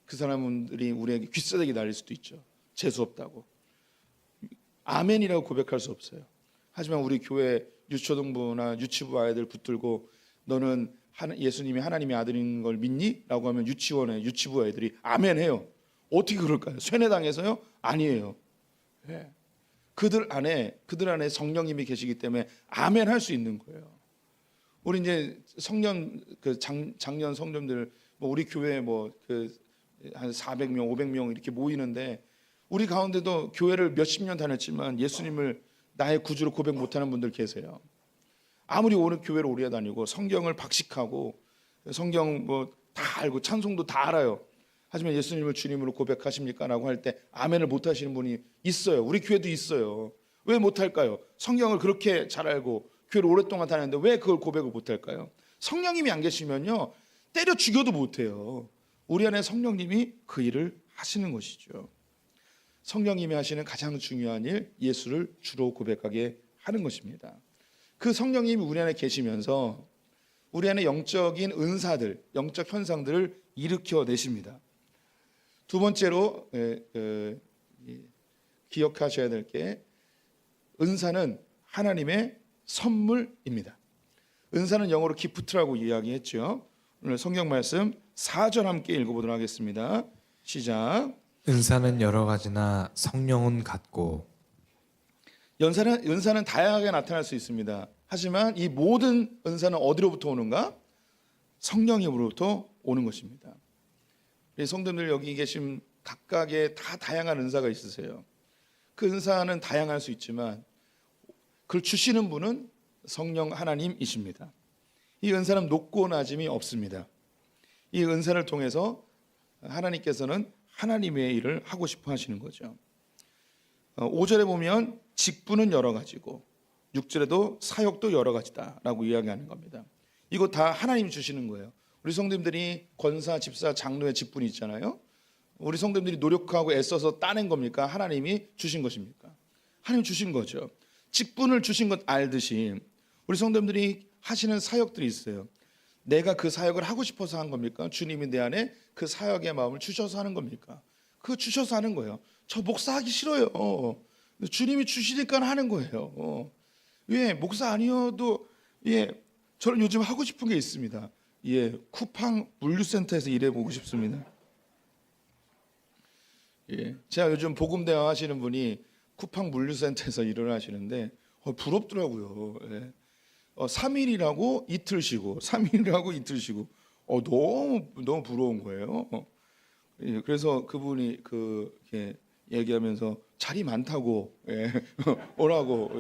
그 사람들이 우리에게 귀싸대기 날릴 수도 있죠. 재수 없다고. 아멘이라고 고백할 수 없어요. 하지만 우리 교회 유초등부나 유치부 아이들 붙들고 너는 예수님이 하나님의 아들인 걸 믿니? 라고 하면 유치원에 유치부 아이들이 아멘 해요. 어떻게 그럴까요? 쇠뇌당해서요? 아니에요. 네. 그들 안에 성령님이 계시기 때문에 아멘 할 수 있는 거예요. 우리 이제 작년 성도님들 우리 교회에 한 400명, 500명 이렇게 모이는데 우리 가운데도 교회를 몇십 년 다녔지만 예수님을 나의 구주로 고백 못하는 분들 계세요. 아무리 오늘 교회를 오래 다니고 성경을 박식하고 성경 다 알고 찬송도 다 알아요. 하지만 예수님을 주님으로 고백하십니까? 라고 할 때 아멘을 못 하시는 분이 있어요. 우리 교회도 있어요. 왜 못할까요? 성경을 그렇게 잘 알고 교회를 오랫동안 다녔는데 왜 그걸 고백을 못할까요? 성령님이 안 계시면요 때려 죽여도 못해요. 우리 안에 성령님이 그 일을 하시는 것이죠. 성령님이 하시는 가장 중요한 일, 예수를 주로 고백하게 하는 것입니다. 그 성령님이 우리 안에 계시면서 우리 안에 영적인 은사들, 영적 현상들을 일으켜내십니다. 두 번째로 기억하셔야 될 게 은사는 하나님의 선물입니다. 은사는 영어로 기프트라고 이야기했죠. 오늘 성경 말씀 4절 함께 읽어보도록 하겠습니다. 시작. 은사는 여러 가지나 성령은 같고. 은사는 다양하게 나타날 수 있습니다. 하지만 이 모든 은사는 어디로부터 오는가? 성령님으로부터 오는 것입니다. 성도들 여기 계신 각각의 다 다양한 은사가 있으세요. 그 은사는 다양할 수 있지만 그걸 주시는 분은 성령 하나님이십니다. 이 은사는 높고 낮음이 없습니다. 이 은사를 통해서 하나님께서는 하나님의 일을 하고 싶어 하시는 거죠. 5절에 보면 직분은 여러 가지고 6절에도 사역도 여러 가지다라고 이야기하는 겁니다. 이거 다 하나님이 주시는 거예요. 우리 성도님들이 권사, 집사, 장로의 직분이 있잖아요. 우리 성도님들이 노력하고 애써서 따낸 겁니까? 하나님이 주신 것입니까? 하나님 주신 거죠. 직분을 주신 것 알듯이 우리 성도님들이 하시는 사역들이 있어요. 내가 그 사역을 하고 싶어서 한 겁니까? 주님이 내 안에 그 사역의 마음을 주셔서 하는 겁니까? 그거 주셔서 하는 거예요. 저 목사하기 싫어요. 주님이 주시니까 하는 거예요. 왜? 목사 아니어도 저는 요즘 하고 싶은 게 있습니다. 쿠팡 물류센터에서 일해보고 싶습니다. 제가 요즘 복음대화 하시는 분이 쿠팡 물류센터에서 일을 하시는데 부럽더라고요. 3일이라고 이틀 쉬고 3일이라고 이틀 쉬고 너무 부러운 거예요. 그래서 그분이 얘기하면서 자리 많다고 오라고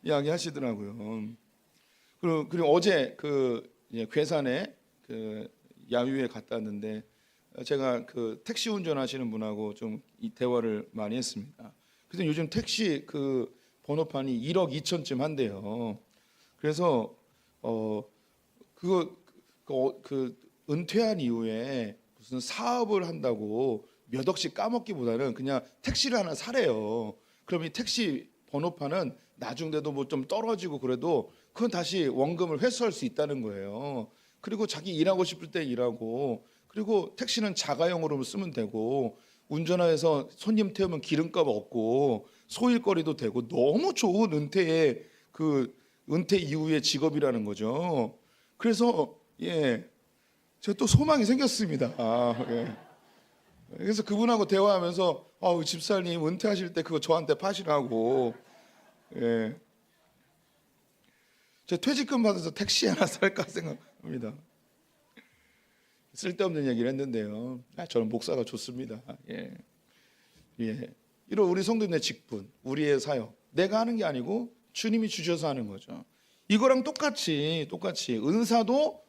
이야기하시더라고요. 그리고 어제 괴산에 야유회 갔다 왔는데 제가 택시 운전하시는 분하고 좀 이 대화를 많이 했습니다. 그래서 요즘 택시 번호판이 1억 2천쯤 한대요. 그래서 은퇴한 이후에 무슨 사업을 한다고 몇 억씩 까먹기보다는 그냥 택시를 하나 사래요. 그럼 이 택시 번호판은 나중에도 좀 떨어지고 그래도 그건 다시 원금을 회수할 수 있다는 거예요. 그리고 자기 일하고 싶을 때 일하고 그리고 택시는 자가용으로 쓰면 되고 운전해서 손님 태우면 기름값 없고 소일거리도 되고 너무 좋은 은퇴의 그 은퇴 이후의 직업이라는 거죠. 그래서 제가 또 소망이 생겼습니다. 예. 그래서 그분하고 대화하면서 집사님 은퇴하실 때 그거 저한테 파시라고. 예. 제가 퇴직금 받아서 택시 하나 살까 생각합니다. 쓸데없는 얘기를 했는데요. 저는 목사가 좋습니다. 예. 이런 우리 성도님의 직분, 우리의 사역, 내가 하는 게 아니고 주님이 주셔서 하는 거죠. 이거랑 똑같이 은사도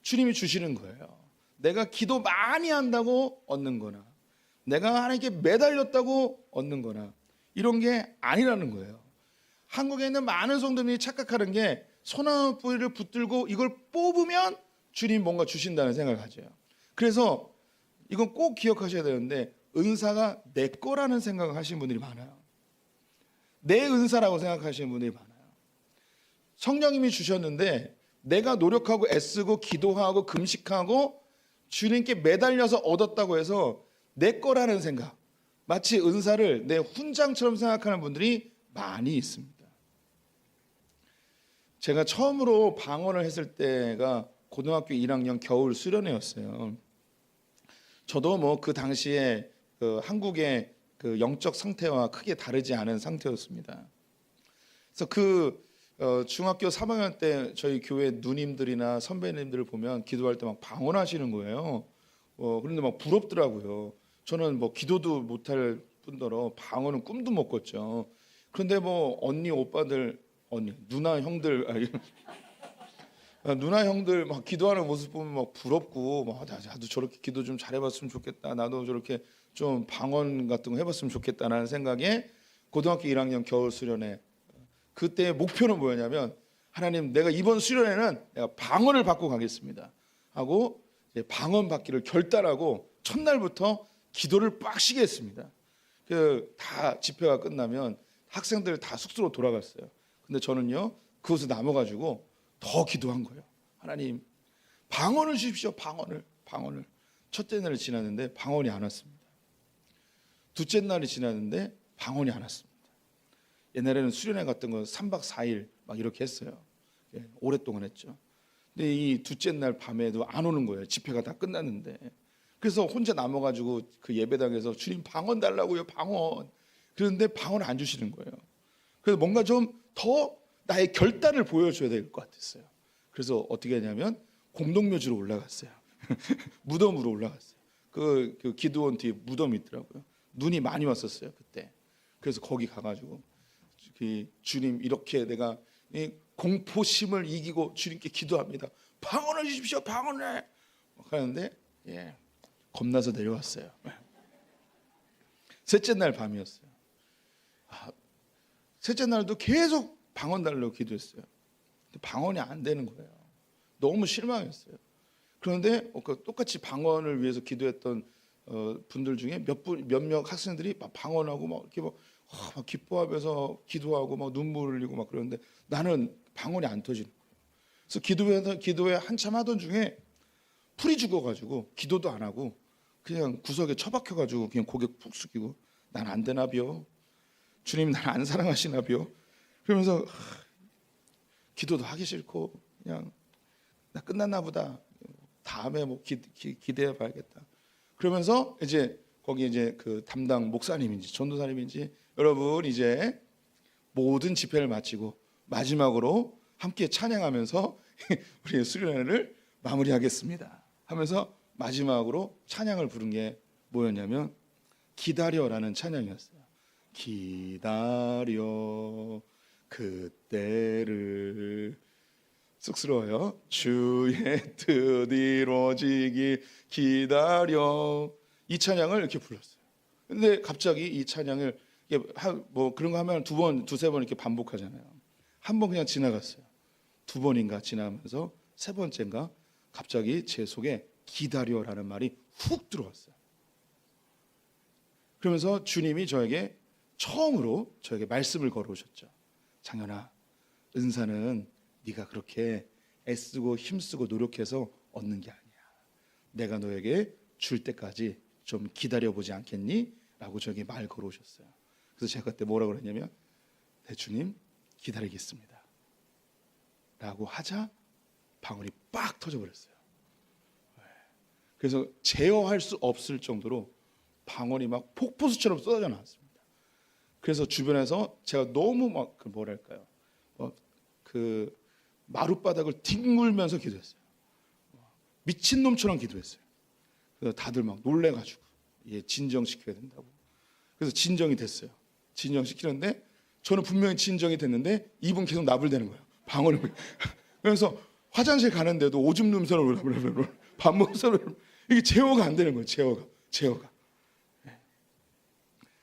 주님이 주시는 거예요. 내가 기도 많이 한다고 얻는 거나 내가 하나님께 매달렸다고 얻는 거나 이런 게 아니라는 거예요. 한국에 있는 많은 성도님이 착각하는 게 소나무 뿌리를 붙들고 이걸 뽑으면 주님 뭔가 주신다는 생각을 가져요. 그래서 이건 꼭 기억하셔야 되는데 은사가 내 거라는 생각을 하시는 분들이 많아요. 내 은사라고 생각하시는 분들이 많아요. 성령님이 주셨는데 내가 노력하고 애쓰고 기도하고 금식하고 주님께 매달려서 얻었다고 해서 내 거라는 생각, 마치 은사를 내 훈장처럼 생각하는 분들이 많이 있습니다. 제가 처음으로 방언을 했을 때가 고등학교 1학년 겨울 수련회였어요. 저도 뭐 그 당시에 그 한국의 그 영적 상태와 크게 다르지 않은 상태였습니다. 그래서 중학교 3학년 때 저희 교회 누님들이나 선배님들을 보면 기도할 때 막 방언하시는 거예요. 그런데 막 부럽더라고요. 저는 뭐 기도도 못할 뿐더러 방언은 꿈도 못 꿨죠. 그런데 뭐 언니 오빠들, 누나 형들 누나 형들 막 기도하는 모습 보면 막 부럽고 나도 저렇게 기도 좀 잘해봤으면 좋겠다. 나도 저렇게 좀 방언 같은 거 해봤으면 좋겠다라는 생각에 고등학교 1학년 겨울 수련회 그때 목표는 뭐였냐면 하나님 내가 이번 수련회는 내가 방언을 받고 가겠습니다 하고 이제 방언 받기를 결단하고 첫날부터 기도를 빡시게 했습니다. 다 집회가 끝나면 학생들 다 숙소로 돌아갔어요. 근데 저는요 그곳에 남아가지고 더 기도한 거예요. 하나님 방언을 주십시오. 방언을. 첫째 날이 지났는데 방언이 안 왔습니다. 둘째 날이 지났는데 방언이 안 왔습니다. 옛날에는 수련회 같은 거 3박 4일 막 이렇게 했어요. 오랫동안 했죠. 근데 이 둘째 날 밤에도 안 오는 거예요. 집회가 다 끝났는데. 그래서 혼자 남아가지고 그 예배당에서 주님 방언 달라고요. 방언. 그런데 방언 안 주시는 거예요. 그래서 뭔가 좀 더 나의 결단을 보여줘야 될 것 같았어요. 그래서 어떻게 했냐면 공동묘지로 올라갔어요. 무덤으로 올라갔어요. 그 기도원 뒤에 무덤이 있더라고요. 눈이 많이 왔었어요 그때. 그래서 거기 가가지고 주님 이렇게 내가 이 공포심을 이기고 주님께 기도합니다. 방언을 주십시오. 방언을 하는데 겁나서 내려왔어요. 셋째 날 밤이었어요. 셋째 날도 계속 방언 달라고 기도했어요. 근데 방언이 안 되는 거예요. 너무 실망했어요. 그런데 똑같이 방언을 위해서 기도했던 분들 중에 몇몇 학생들이 막 방언하고 막 이렇게 막 기뻐하면서 기도하고 막 눈물 흘리고 막 그러는데 나는 방언이 안 터지는 거예요. 그래서 기도회 한참 하던 중에 풀이 죽어가지고 기도도 안 하고 그냥 구석에 처박혀가지고 그냥 고개 푹 숙이고 난 안 되나비요. 주님 날 안 사랑하시나비요. 그러면서 기도도 하기 싫고 그냥 나 끝났나 보다. 다음에 뭐 기대해 봐야겠다. 그러면서 이제 거기 이제 그 담당 목사님인지 전도사님인지 여러분 이제 모든 집회를 마치고 마지막으로 함께 찬양하면서 우리 수련회를 마무리하겠습니다 하면서 마지막으로 찬양을 부른 게 뭐였냐면 기다려라는 찬양이었어요. 기다려 그때를 쑥스러워요. 주의 뜻 이루어지기 기다려 이 찬양을 이렇게 불렀어요. 근데 갑자기 이 찬양을 뭐 그런 거 하면 두세 번 이렇게 반복하잖아요. 한 번 그냥 지나갔어요. 두 번인가 지나면서 세 번째인가 갑자기 제 속에 기다려라는 말이 훅 들어왔어요. 그러면서 주님이 처음으로 저에게 말씀을 걸어오셨죠. 장현아, 은사는 네가 그렇게 애쓰고 힘쓰고 노력해서 얻는 게 아니야. 내가 너에게 줄 때까지 좀 기다려보지 않겠니? 라고 저에게 말 걸어오셨어요. 그래서 제가 그때 뭐라고 그랬냐면 네 주님 기다리겠습니다 라고 하자 방언이 빡 터져버렸어요. 그래서 제어할 수 없을 정도로 방언이 막 폭포수처럼 쏟아져 나왔습니다. 그래서 주변에서 제가 너무 막 뭐랄까요, 그 마룻바닥을 뒹굴면서 기도했어요. 미친놈처럼 기도했어요. 그래서 다들 막 놀래가지고 얘 진정시켜야 된다고. 그래서 진정이 됐어요. 진정시키는데 저는 분명히 진정이 됐는데 이분 계속 나불대는 거예요. 방언을. 그래서 화장실 가는데도 오줌 누면서 밥 먹으면서 이게 제어가 안 되는 거예요. 제어가.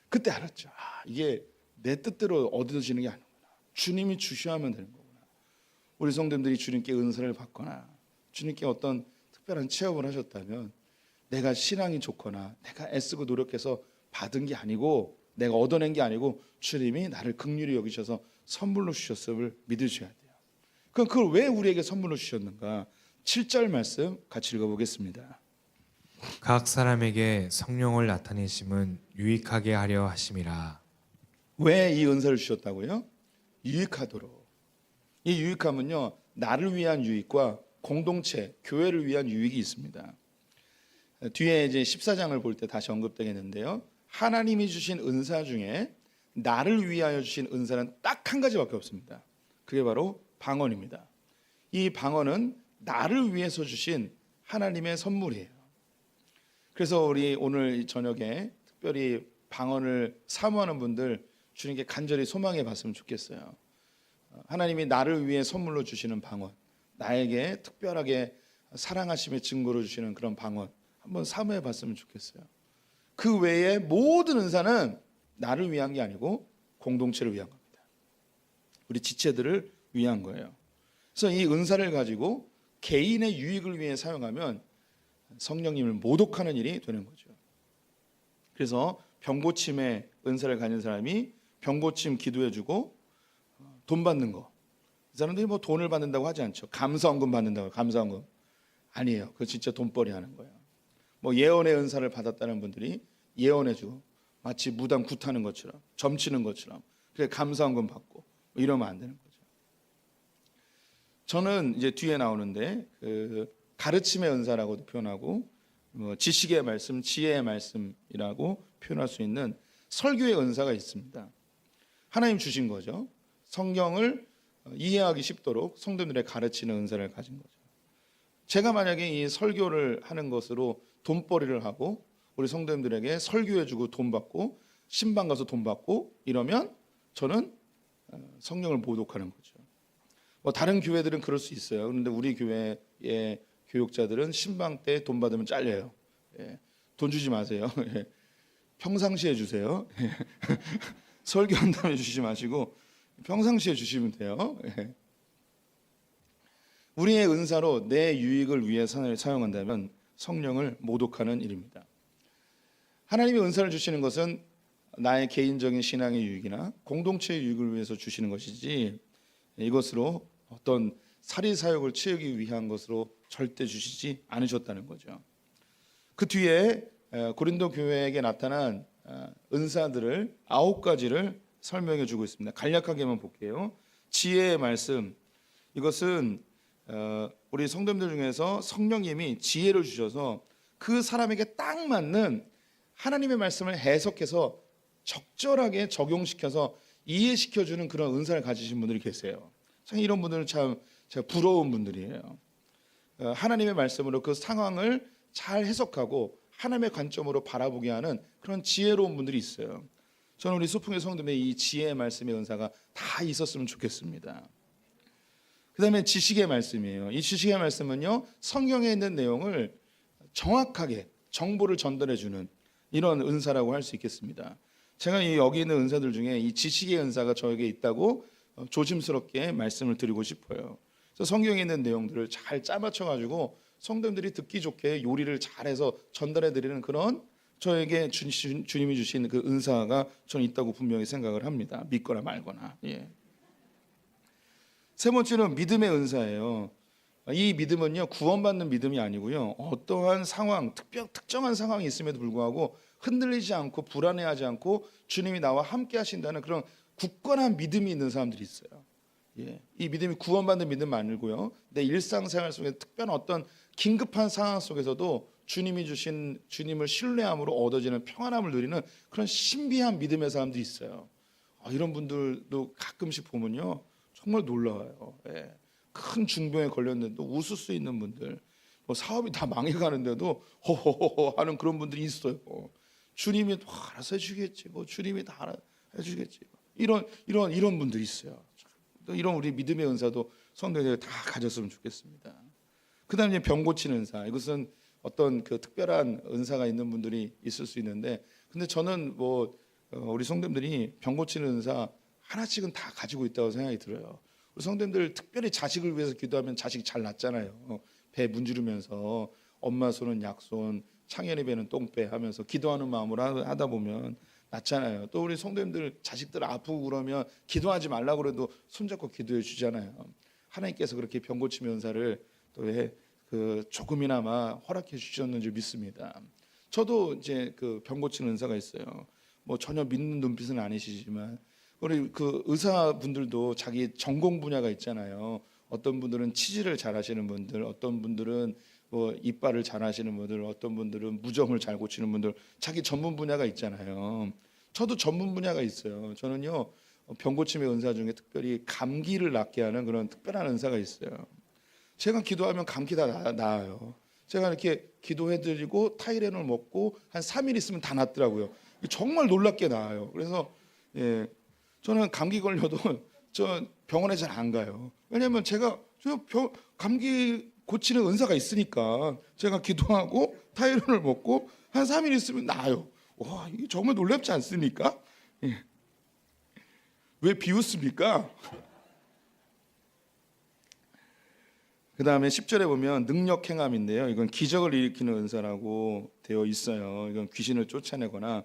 그때 알았죠. 이게 내 뜻대로 얻어지는 게 아니구나. 주님이 주셔야만 되는 거구나. 우리 성도님들이 주님께 은사를 받거나 주님께 어떤 특별한 체험을 하셨다면 내가 신앙이 좋거나 내가 애쓰고 노력해서 받은 게 아니고 내가 얻어낸 게 아니고 주님이 나를 긍휼히 여기셔서 선물로 주셨음을 믿으셔야 돼요. 그럼 그걸 왜 우리에게 선물로 주셨는가? 7절 말씀 같이 읽어보겠습니다. 각 사람에게 성령을 나타내심은 유익하게 하려 하심이라. 왜 이 은사를 주셨다고요? 유익하도록. 이 유익함은요, 나를 위한 유익과 공동체, 교회를 위한 유익이 있습니다. 뒤에 이제 14장을 볼 때 다시 언급되겠는데요. 하나님이 주신 은사 중에 나를 위하여 주신 은사는 딱 한 가지밖에 없습니다. 그게 바로 방언입니다. 이 방언은 나를 위해서 주신 하나님의 선물이에요. 그래서 우리 오늘 저녁에 특별히 방언을 사모하는 분들 주님께 간절히 소망해 봤으면 좋겠어요. 하나님이 나를 위해 선물로 주시는 방언, 나에게 특별하게 사랑하심의 증거로 주시는 그런 방언 한번 사모해 봤으면 좋겠어요. 그 외에 모든 은사는 나를 위한 게 아니고 공동체를 위한 겁니다. 우리 지체들을 위한 거예요. 그래서 이 은사를 가지고 개인의 유익을 위해 사용하면 성령님을 모독하는 일이 되는 거죠. 그래서 병고침의 은사를 가진 사람이 병고침 기도해주고 돈 받는 거, 이 사람들이 뭐 돈을 받는다고 하지 않죠. 감사원금 받는다고. 감사원금 아니에요. 그거 진짜 돈벌이 하는 거예요. 뭐 예언의 은사를 받았다는 분들이 예언해주고 마치 무당 굿하는 것처럼 점치는 것처럼 그래 감사원금 받고 뭐 이러면 안 되는 거죠. 저는 이제 뒤에 나오는데 그 가르침의 은사라고도 표현하고 뭐 지식의 말씀, 지혜의 말씀이라고 표현할 수 있는 설교의 은사가 있습니다. 하나님 주신 거죠. 성경을 이해하기 쉽도록 성도들의 가르치는 은사를 가진 거죠. 제가 만약에 이 설교를 하는 것으로 돈벌이를 하고 우리 성도님들에게 설교해주고 돈 받고 신방 가서 돈 받고 이러면 저는 성령을 모독하는 거죠. 뭐 다른 교회들은 그럴 수 있어요. 그런데 우리 교회의 교육자들은 신방 때 돈 받으면 잘려요. 돈 주지 마세요. 평상시에 주세요. 설교한 다음에 주시지 마시고 평상시에 주시면 돼요. 우리의 은사로 내 유익을 위해 사용한다면 성령을 모독하는 일입니다. 하나님이 은사를 주시는 것은 나의 개인적인 신앙의 유익이나 공동체의 유익을 위해서 주시는 것이지 이것으로 어떤 사리사욕을 채우기 위한 것으로 절대 주시지 않으셨다는 거죠. 그 뒤에 고린도 교회에게 나타난 은사들을 9가지를 설명해 주고 있습니다. 간략하게만 볼게요. 지혜의 말씀, 이것은 우리 성도님들 중에서 성령님이 지혜를 주셔서 그 사람에게 딱 맞는 하나님의 말씀을 해석해서 적절하게 적용시켜서 이해시켜주는 그런 은사를 가지신 분들이 계세요. 참 이런 분들은 참 제가 부러운 분들이에요. 하나님의 말씀으로 그 상황을 잘 해석하고 하나님의 관점으로 바라보게 하는 그런 지혜로운 분들이 있어요. 저는 우리 소풍의 성도들의 이 지혜의 말씀의 은사가 다 있었으면 좋겠습니다. 그 다음에 지식의 말씀이에요. 이 지식의 말씀은요, 성경에 있는 내용을 정확하게 정보를 전달해주는 이런 은사라고 할 수 있겠습니다. 제가 여기 있는 은사들 중에 이 지식의 은사가 저에게 있다고 조심스럽게 말씀을 드리고 싶어요. 그래서 성경에 있는 내용들을 잘 짜맞춰가지고 성도님들이 듣기 좋게 요리를 잘해서 전달해드리는 그런 저에게 주님이 주신 그 은사가 저는 있다고 분명히 생각을 합니다. 믿거나 말거나. 세 번째는 믿음의 은사예요. 이 믿음은요 구원받는 믿음이 아니고요 어떠한 상황, 특정한 상황이 있음에도 불구하고 흔들리지 않고 불안해하지 않고 주님이 나와 함께 하신다는 그런 굳건한 믿음이 있는 사람들이 있어요. 예, 이 믿음이 구원받는 믿음 아니고요 내 일상생활 속에 특별한 어떤 긴급한 상황 속에서도 주님이 주신 주님을 신뢰함으로 얻어지는 평안함을 누리는 그런 신비한 믿음의 사람들이 있어요. 이런 분들도 가끔씩 보면요 정말 놀라워요. 예. 큰 중병에 걸렸는데도 웃을 수 있는 분들, 뭐 사업이 다 망해가는데도 호호호호 하는 그런 분들이 있어요. 주님이 알아서 해주겠지, 뭐 주님이 다 알아 해주겠지. 이런 분들이 있어요. 또 이런 우리 믿음의 은사도 성도들이 다 가졌으면 좋겠습니다. 그다음에 병 고치는 은사, 이것은 어떤 그 특별한 은사가 있는 분들이 있을 수 있는데, 근데 저는 뭐 우리 성도들이 병 고치는 은사 하나씩은 다 가지고 있다고 생각이 들어요. 우리 성도들 특별히 자식을 위해서 기도하면 자식이 잘 낫잖아요. 배 문지르면서 엄마 손은 약손, 창현이 배는 똥배 하면서 기도하는 마음으로 하다 보면 낫잖아요. 또 우리 성도님들 자식들 아프고 그러면 기도하지 말라고 그래도 손잡고 기도해 주잖아요. 하나님께서 그렇게 병 고침의 은사를 또 그 조금이나마 허락해 주셨는 줄 믿습니다. 저도 이제 그 병 고치는 은사가 있어요. 뭐 전혀 믿는 눈빛은 아니시지만 우리 그 의사분들도 자기 전공 분야가 있잖아요. 어떤 분들은 치질을 잘하시는 분들, 어떤 분들은 뭐 이빨을 잘하시는 분들, 어떤 분들은 무좀을 잘 고치는 분들, 자기 전문 분야가 있잖아요. 저도 전문 분야가 있어요. 저는요 병 고침의 은사 중에 특별히 감기를 낫게 하는 그런 특별한 은사가 있어요. 제가 기도하면 감기 다 나아요. 제가 이렇게 기도해드리고 타이레놀 먹고 한 3일 있으면 다 낫더라고요. 정말 놀랍게 나아요. 그래서 예, 저는 감기 걸려도 저 병원에 잘 안 가요. 왜냐하면 제가 감기 고치는 은사가 있으니까 제가 기도하고 타이레놀 먹고 한 3일 있으면 나아요. 와, 이게 정말 놀랍지 않습니까? 예. 왜 비웃습니까? 그 다음에 10절에 보면 능력 행함인데요. 이건 기적을 일으키는 은사라고 되어 있어요. 이건 귀신을 쫓아내거나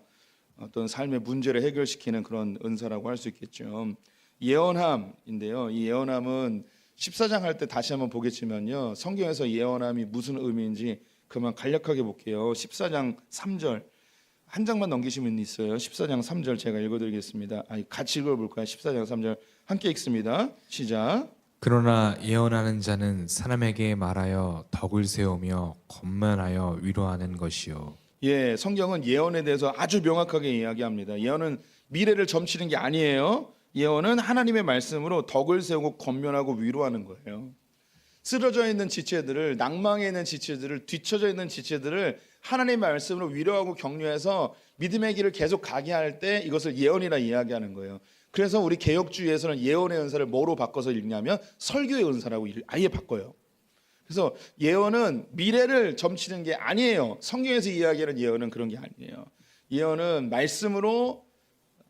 어떤 삶의 문제를 해결시키는 그런 은사라고 할 수 있겠죠. 예언함인데요. 이 예언함은 14장 할 때 다시 한번 보겠지만요. 성경에서 예언함이 무슨 의미인지 그만 간략하게 볼게요. 14장 3절 한 장만 넘기시면 있어요. 14장 3절 제가 읽어드리겠습니다. 같이 읽어볼까요? 14장 3절 함께 읽습니다. 시작. 그러나 예언하는 자는 사람에게 말하여 덕을 세우며 권면하여 위로하는 것이요. 예, 성경은 예언에 대해서 아주 명확하게 이야기합니다. 예언은 미래를 점치는 게 아니에요. 예언은 하나님의 말씀으로 덕을 세우고 권면하고 위로하는 거예요. 쓰러져 있는 지체들을, 낭망해 있는 지체들을, 뒤처져 있는 지체들을 하나님의 말씀으로 위로하고 격려해서 믿음의 길을 계속 가게 할 때 이것을 예언이라 이야기하는 거예요. 그래서 우리 개혁주의에서는 예언의 은사를 뭐로 바꿔서 읽냐면 설교의 은사라고 아예 바꿔요. 그래서 예언은 미래를 점치는 게 아니에요. 성경에서 이야기하는 예언은 그런 게 아니에요. 예언은 말씀으로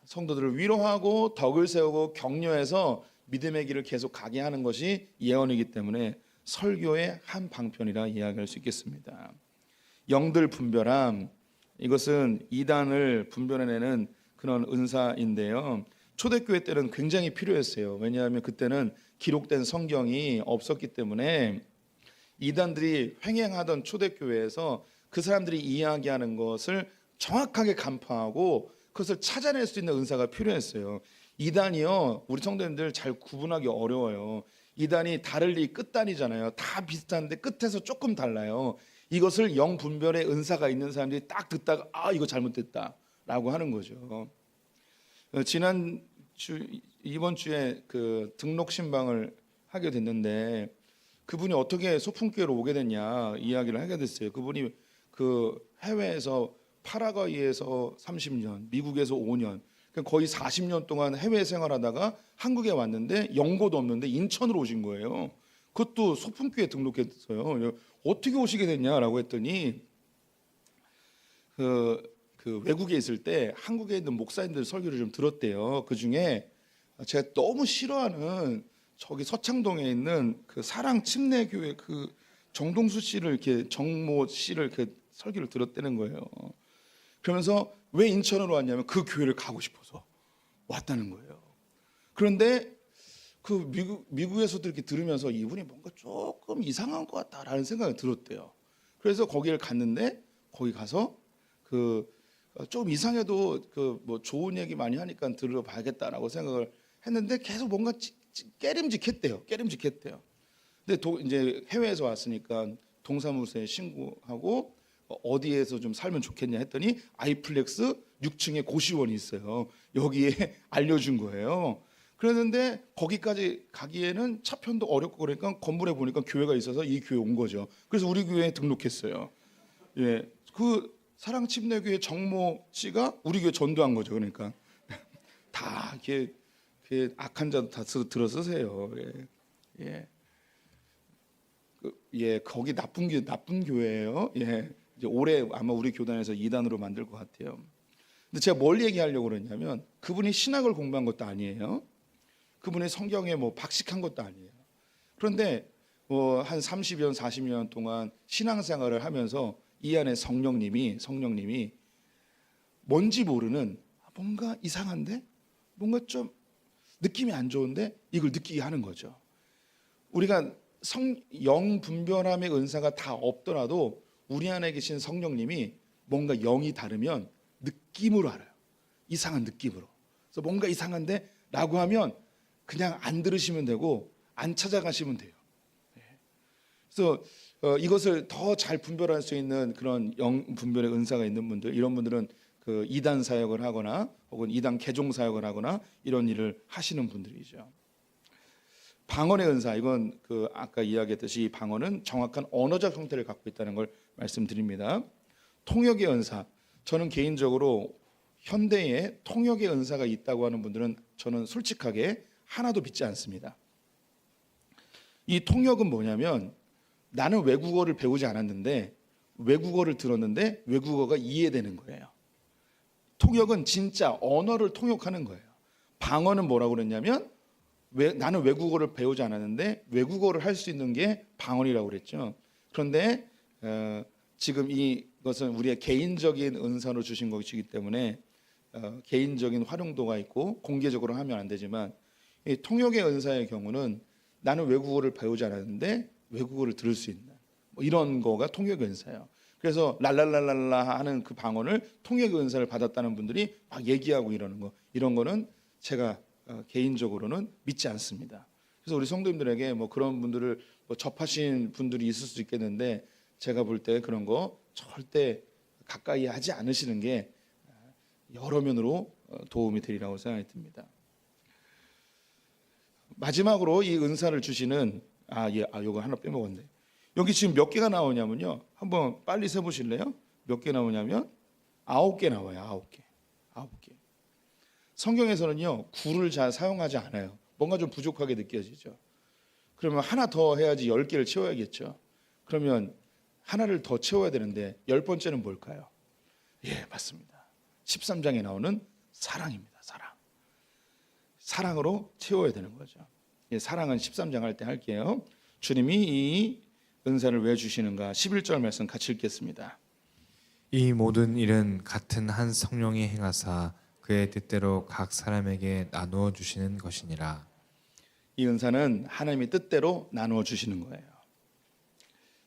성도들을 위로하고 덕을 세우고 격려해서 믿음의 길을 계속 가게 하는 것이 예언이기 때문에 설교의 한 방편이라 이야기할 수 있겠습니다. 영들 분별함, 이것은 이단을 분별해내는 그런 은사인데요. 초대교회 때는 굉장히 필요했어요. 왜냐하면 그때는 기록된 성경이 없었기 때문에 이단들이 횡행하던 초대교회에서 그 사람들이 이야기하는 것을 정확하게 간파하고 그것을 찾아낼 수 있는 은사가 필요했어요. 이단이요, 우리 성도님들 잘 구분하기 어려워요. 이단이 다를리 끝단이잖아요. 다 비슷한데 끝에서 조금 달라요. 이것을 영 분별의 은사가 있는 사람들이 딱 듣다가 이거 잘못됐다라고 하는 거죠. 이번 주에 그 등록 신방을 하게 됐는데 그분이 어떻게 소풍교회로 오게 됐냐 이야기를 하게 됐어요. 그분이 그 해외에서 파라과이에서 30년, 미국에서 5년, 거의 40년 동안 해외 생활하다가 한국에 왔는데 연고도 없는데 인천으로 오신 거예요. 그것도 소풍교회 등록했어요. 어떻게 오시게 됐냐라고 했더니 그 외국에 있을 때 한국에 있는 목사님들 설교를 좀 들었대요. 그 중에 제가 너무 싫어하는 저기 서창동에 있는 그 사랑 침례교회 그 정동수 씨를 이렇게 정모 씨를 이렇게 설교를 들었다는 거예요. 그러면서 왜 인천으로 왔냐면 그 교회를 가고 싶어서 왔다는 거예요. 그런데 그 미국에서도 이렇게 들으면서 이분이 뭔가 조금 이상한 것 같다라는 생각이 들었대요. 그래서 거기를 갔는데 거기 가서 그 좀 이상해도 그 뭐 좋은 얘기 많이 하니까 들어봐야겠다라고 생각을 했는데 계속 뭔가 깨림직했대요. 깨림직했대요. 근데 이제 해외에서 왔으니까 동사무소에 신고하고 어디에서 좀 살면 좋겠냐 했더니 아이플렉스 6층에 고시원이 있어요. 여기에 알려준 거예요. 그랬는데 거기까지 가기에는 차편도 어렵고 그러니까 건물에 보니까 교회가 있어서 이 교회 온 거죠. 그래서 우리 교회에 등록했어요. 예, 그 사랑침례교회 정모 씨가 우리 교회 전도한 거죠. 그러니까 다 이렇게 악한 자도 다 들어 쓰세요. 예, 예. 거기 나쁜 교회예요. 예, 이제 올해 아마 우리 교단에서 2단으로 만들 것 같아요. 근데 제가 뭘 얘기하려고 그러냐면 그분이 신학을 공부한 것도 아니에요. 그분이 성경에 뭐 박식한 것도 아니에요. 그런데 뭐 한 30년, 40년 동안 신앙생활을 하면서 이 안에 성령님이 뭔지 모르는 뭔가 이상한데, 뭔가 좀 느낌이 안 좋은데 이걸 느끼게 하는 거죠. 우리가 영 분별함의 은사가 다 없더라도 우리 안에 계신 성령님이 뭔가 영이 다르면 느낌으로 알아요. 이상한 느낌으로. 그래서 뭔가 이상한데 라고 하면 그냥 안 들으시면 되고 안 찾아가시면 돼요. 그래서 이것을 더 잘 분별할 수 있는 그런 영 분별의 은사가 있는 분들, 이런 분들은 그 이단 사역을 하거나 혹은 이단 개종 사역을 하거나 이런 일을 하시는 분들이죠. 방언의 은사, 이건 그 아까 이야기했듯이 방언은 정확한 언어적 형태를 갖고 있다는 걸 말씀드립니다. 통역의 은사, 저는 개인적으로 현대에 통역의 은사가 있다고 하는 분들은 저는 솔직하게 하나도 믿지 않습니다. 이 통역은 뭐냐면 나는 외국어를 배우지 않았는데 외국어를 들었는데 외국어가 이해되는 거예요. 통역은 진짜 언어를 통역하는 거예요. 방언은 뭐라고 그랬냐면 나는 외국어를 배우지 않았는데 외국어를 할 수 있는 게 방언이라고 그랬죠. 그런데 지금 이것은 우리의 개인적인 은사로 주신 것이기 때문에 개인적인 활용도가 있고 공개적으로 하면 안 되지만 이 통역의 은사의 경우는 나는 외국어를 배우지 않았는데 외국어를 들을 수 있는 뭐 이런 거가 통역의 은사예요. 그래서 랄랄랄랄라 하는 그 방언을 통역의 은사를 받았다는 분들이 막 얘기하고 이런 거는 제가 개인적으로는 믿지 않습니다. 그래서 우리 성도님들에게 뭐 그런 분들을 뭐 접하신 분들이 있을 수 있겠는데 제가 볼 때 그런 거 절대 가까이 하지 않으시는 게 여러 면으로 도움이 되리라고 생각이 듭니다. 마지막으로 이 은사를 주시는 요거 하나 빼먹었네. 여기 지금 몇 개가 나오냐면요. 한번 빨리 세 보실래요? 몇 개 나오냐면 9개 나와요. 9개. 성경에서는요. 9를 잘 사용하지 않아요. 뭔가 좀 부족하게 느껴지죠. 그러면 하나 더 해야지 10개를 채워야겠죠. 그러면 하나를 더 채워야 되는데 10번째는 뭘까요? 예, 맞습니다. 13장에 나오는 사랑입니다. 사랑으로 채워야 되는 거죠. 예, 사랑은 13장 할 때 할게요. 주님이 이 은사를 왜 주시는가? 11절 말씀 같이 읽겠습니다. 이 모든 일은 같은 한 성령이 행하사 그의 뜻대로 각 사람에게 나누어 주시는 것이니라. 이 은사는 하나님의 뜻대로 나누어 주시는 거예요.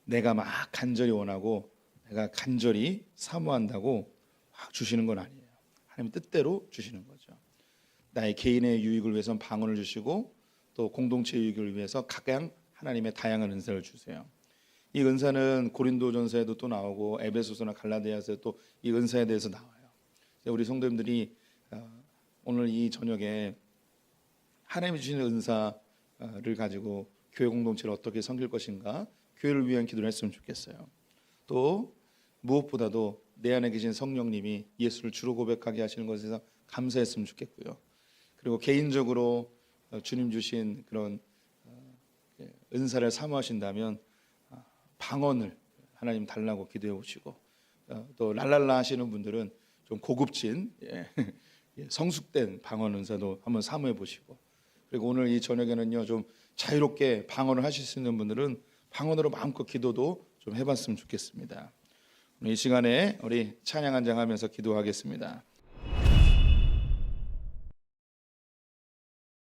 내가 막 간절히 원하고 내가 간절히 사모한다고 막 주시는 건 아니에요. 하나님의 뜻대로 주시는 거죠. 나의 개인의 유익을 위해서는 방언을 주시고 또 공동체 유익을 위해서 각양 하나님의 다양한 은사를 주세요. 이 은사는 고린도전서에도 또 나오고 에베소서나 갈라디아서에 또 이 은사에 대해서 나와요. 우리 성도님들이 오늘 이 저녁에 하나님이 주시는 은사를 가지고 교회 공동체를 어떻게 섬길 것인가, 교회를 위한 기도를 했으면 좋겠어요. 또 무엇보다도 내 안에 계신 성령님이 예수를 주로 고백하게 하시는 것에서 감사했으면 좋겠고요. 그리고 개인적으로 주님 주신 그런 은사를 사모하신다면 방언을 하나님 달라고 기도해 보시고, 또 랄랄라 하시는 분들은 좀 고급진 성숙된 방언 은사도 한번 사모해 보시고, 그리고 오늘 이 저녁에는요 좀 자유롭게 방언을 하실 수 있는 분들은 방언으로 마음껏 기도도 좀 해봤으면 좋겠습니다. 오늘 이 시간에 우리 찬양 한 장 하면서 기도하겠습니다.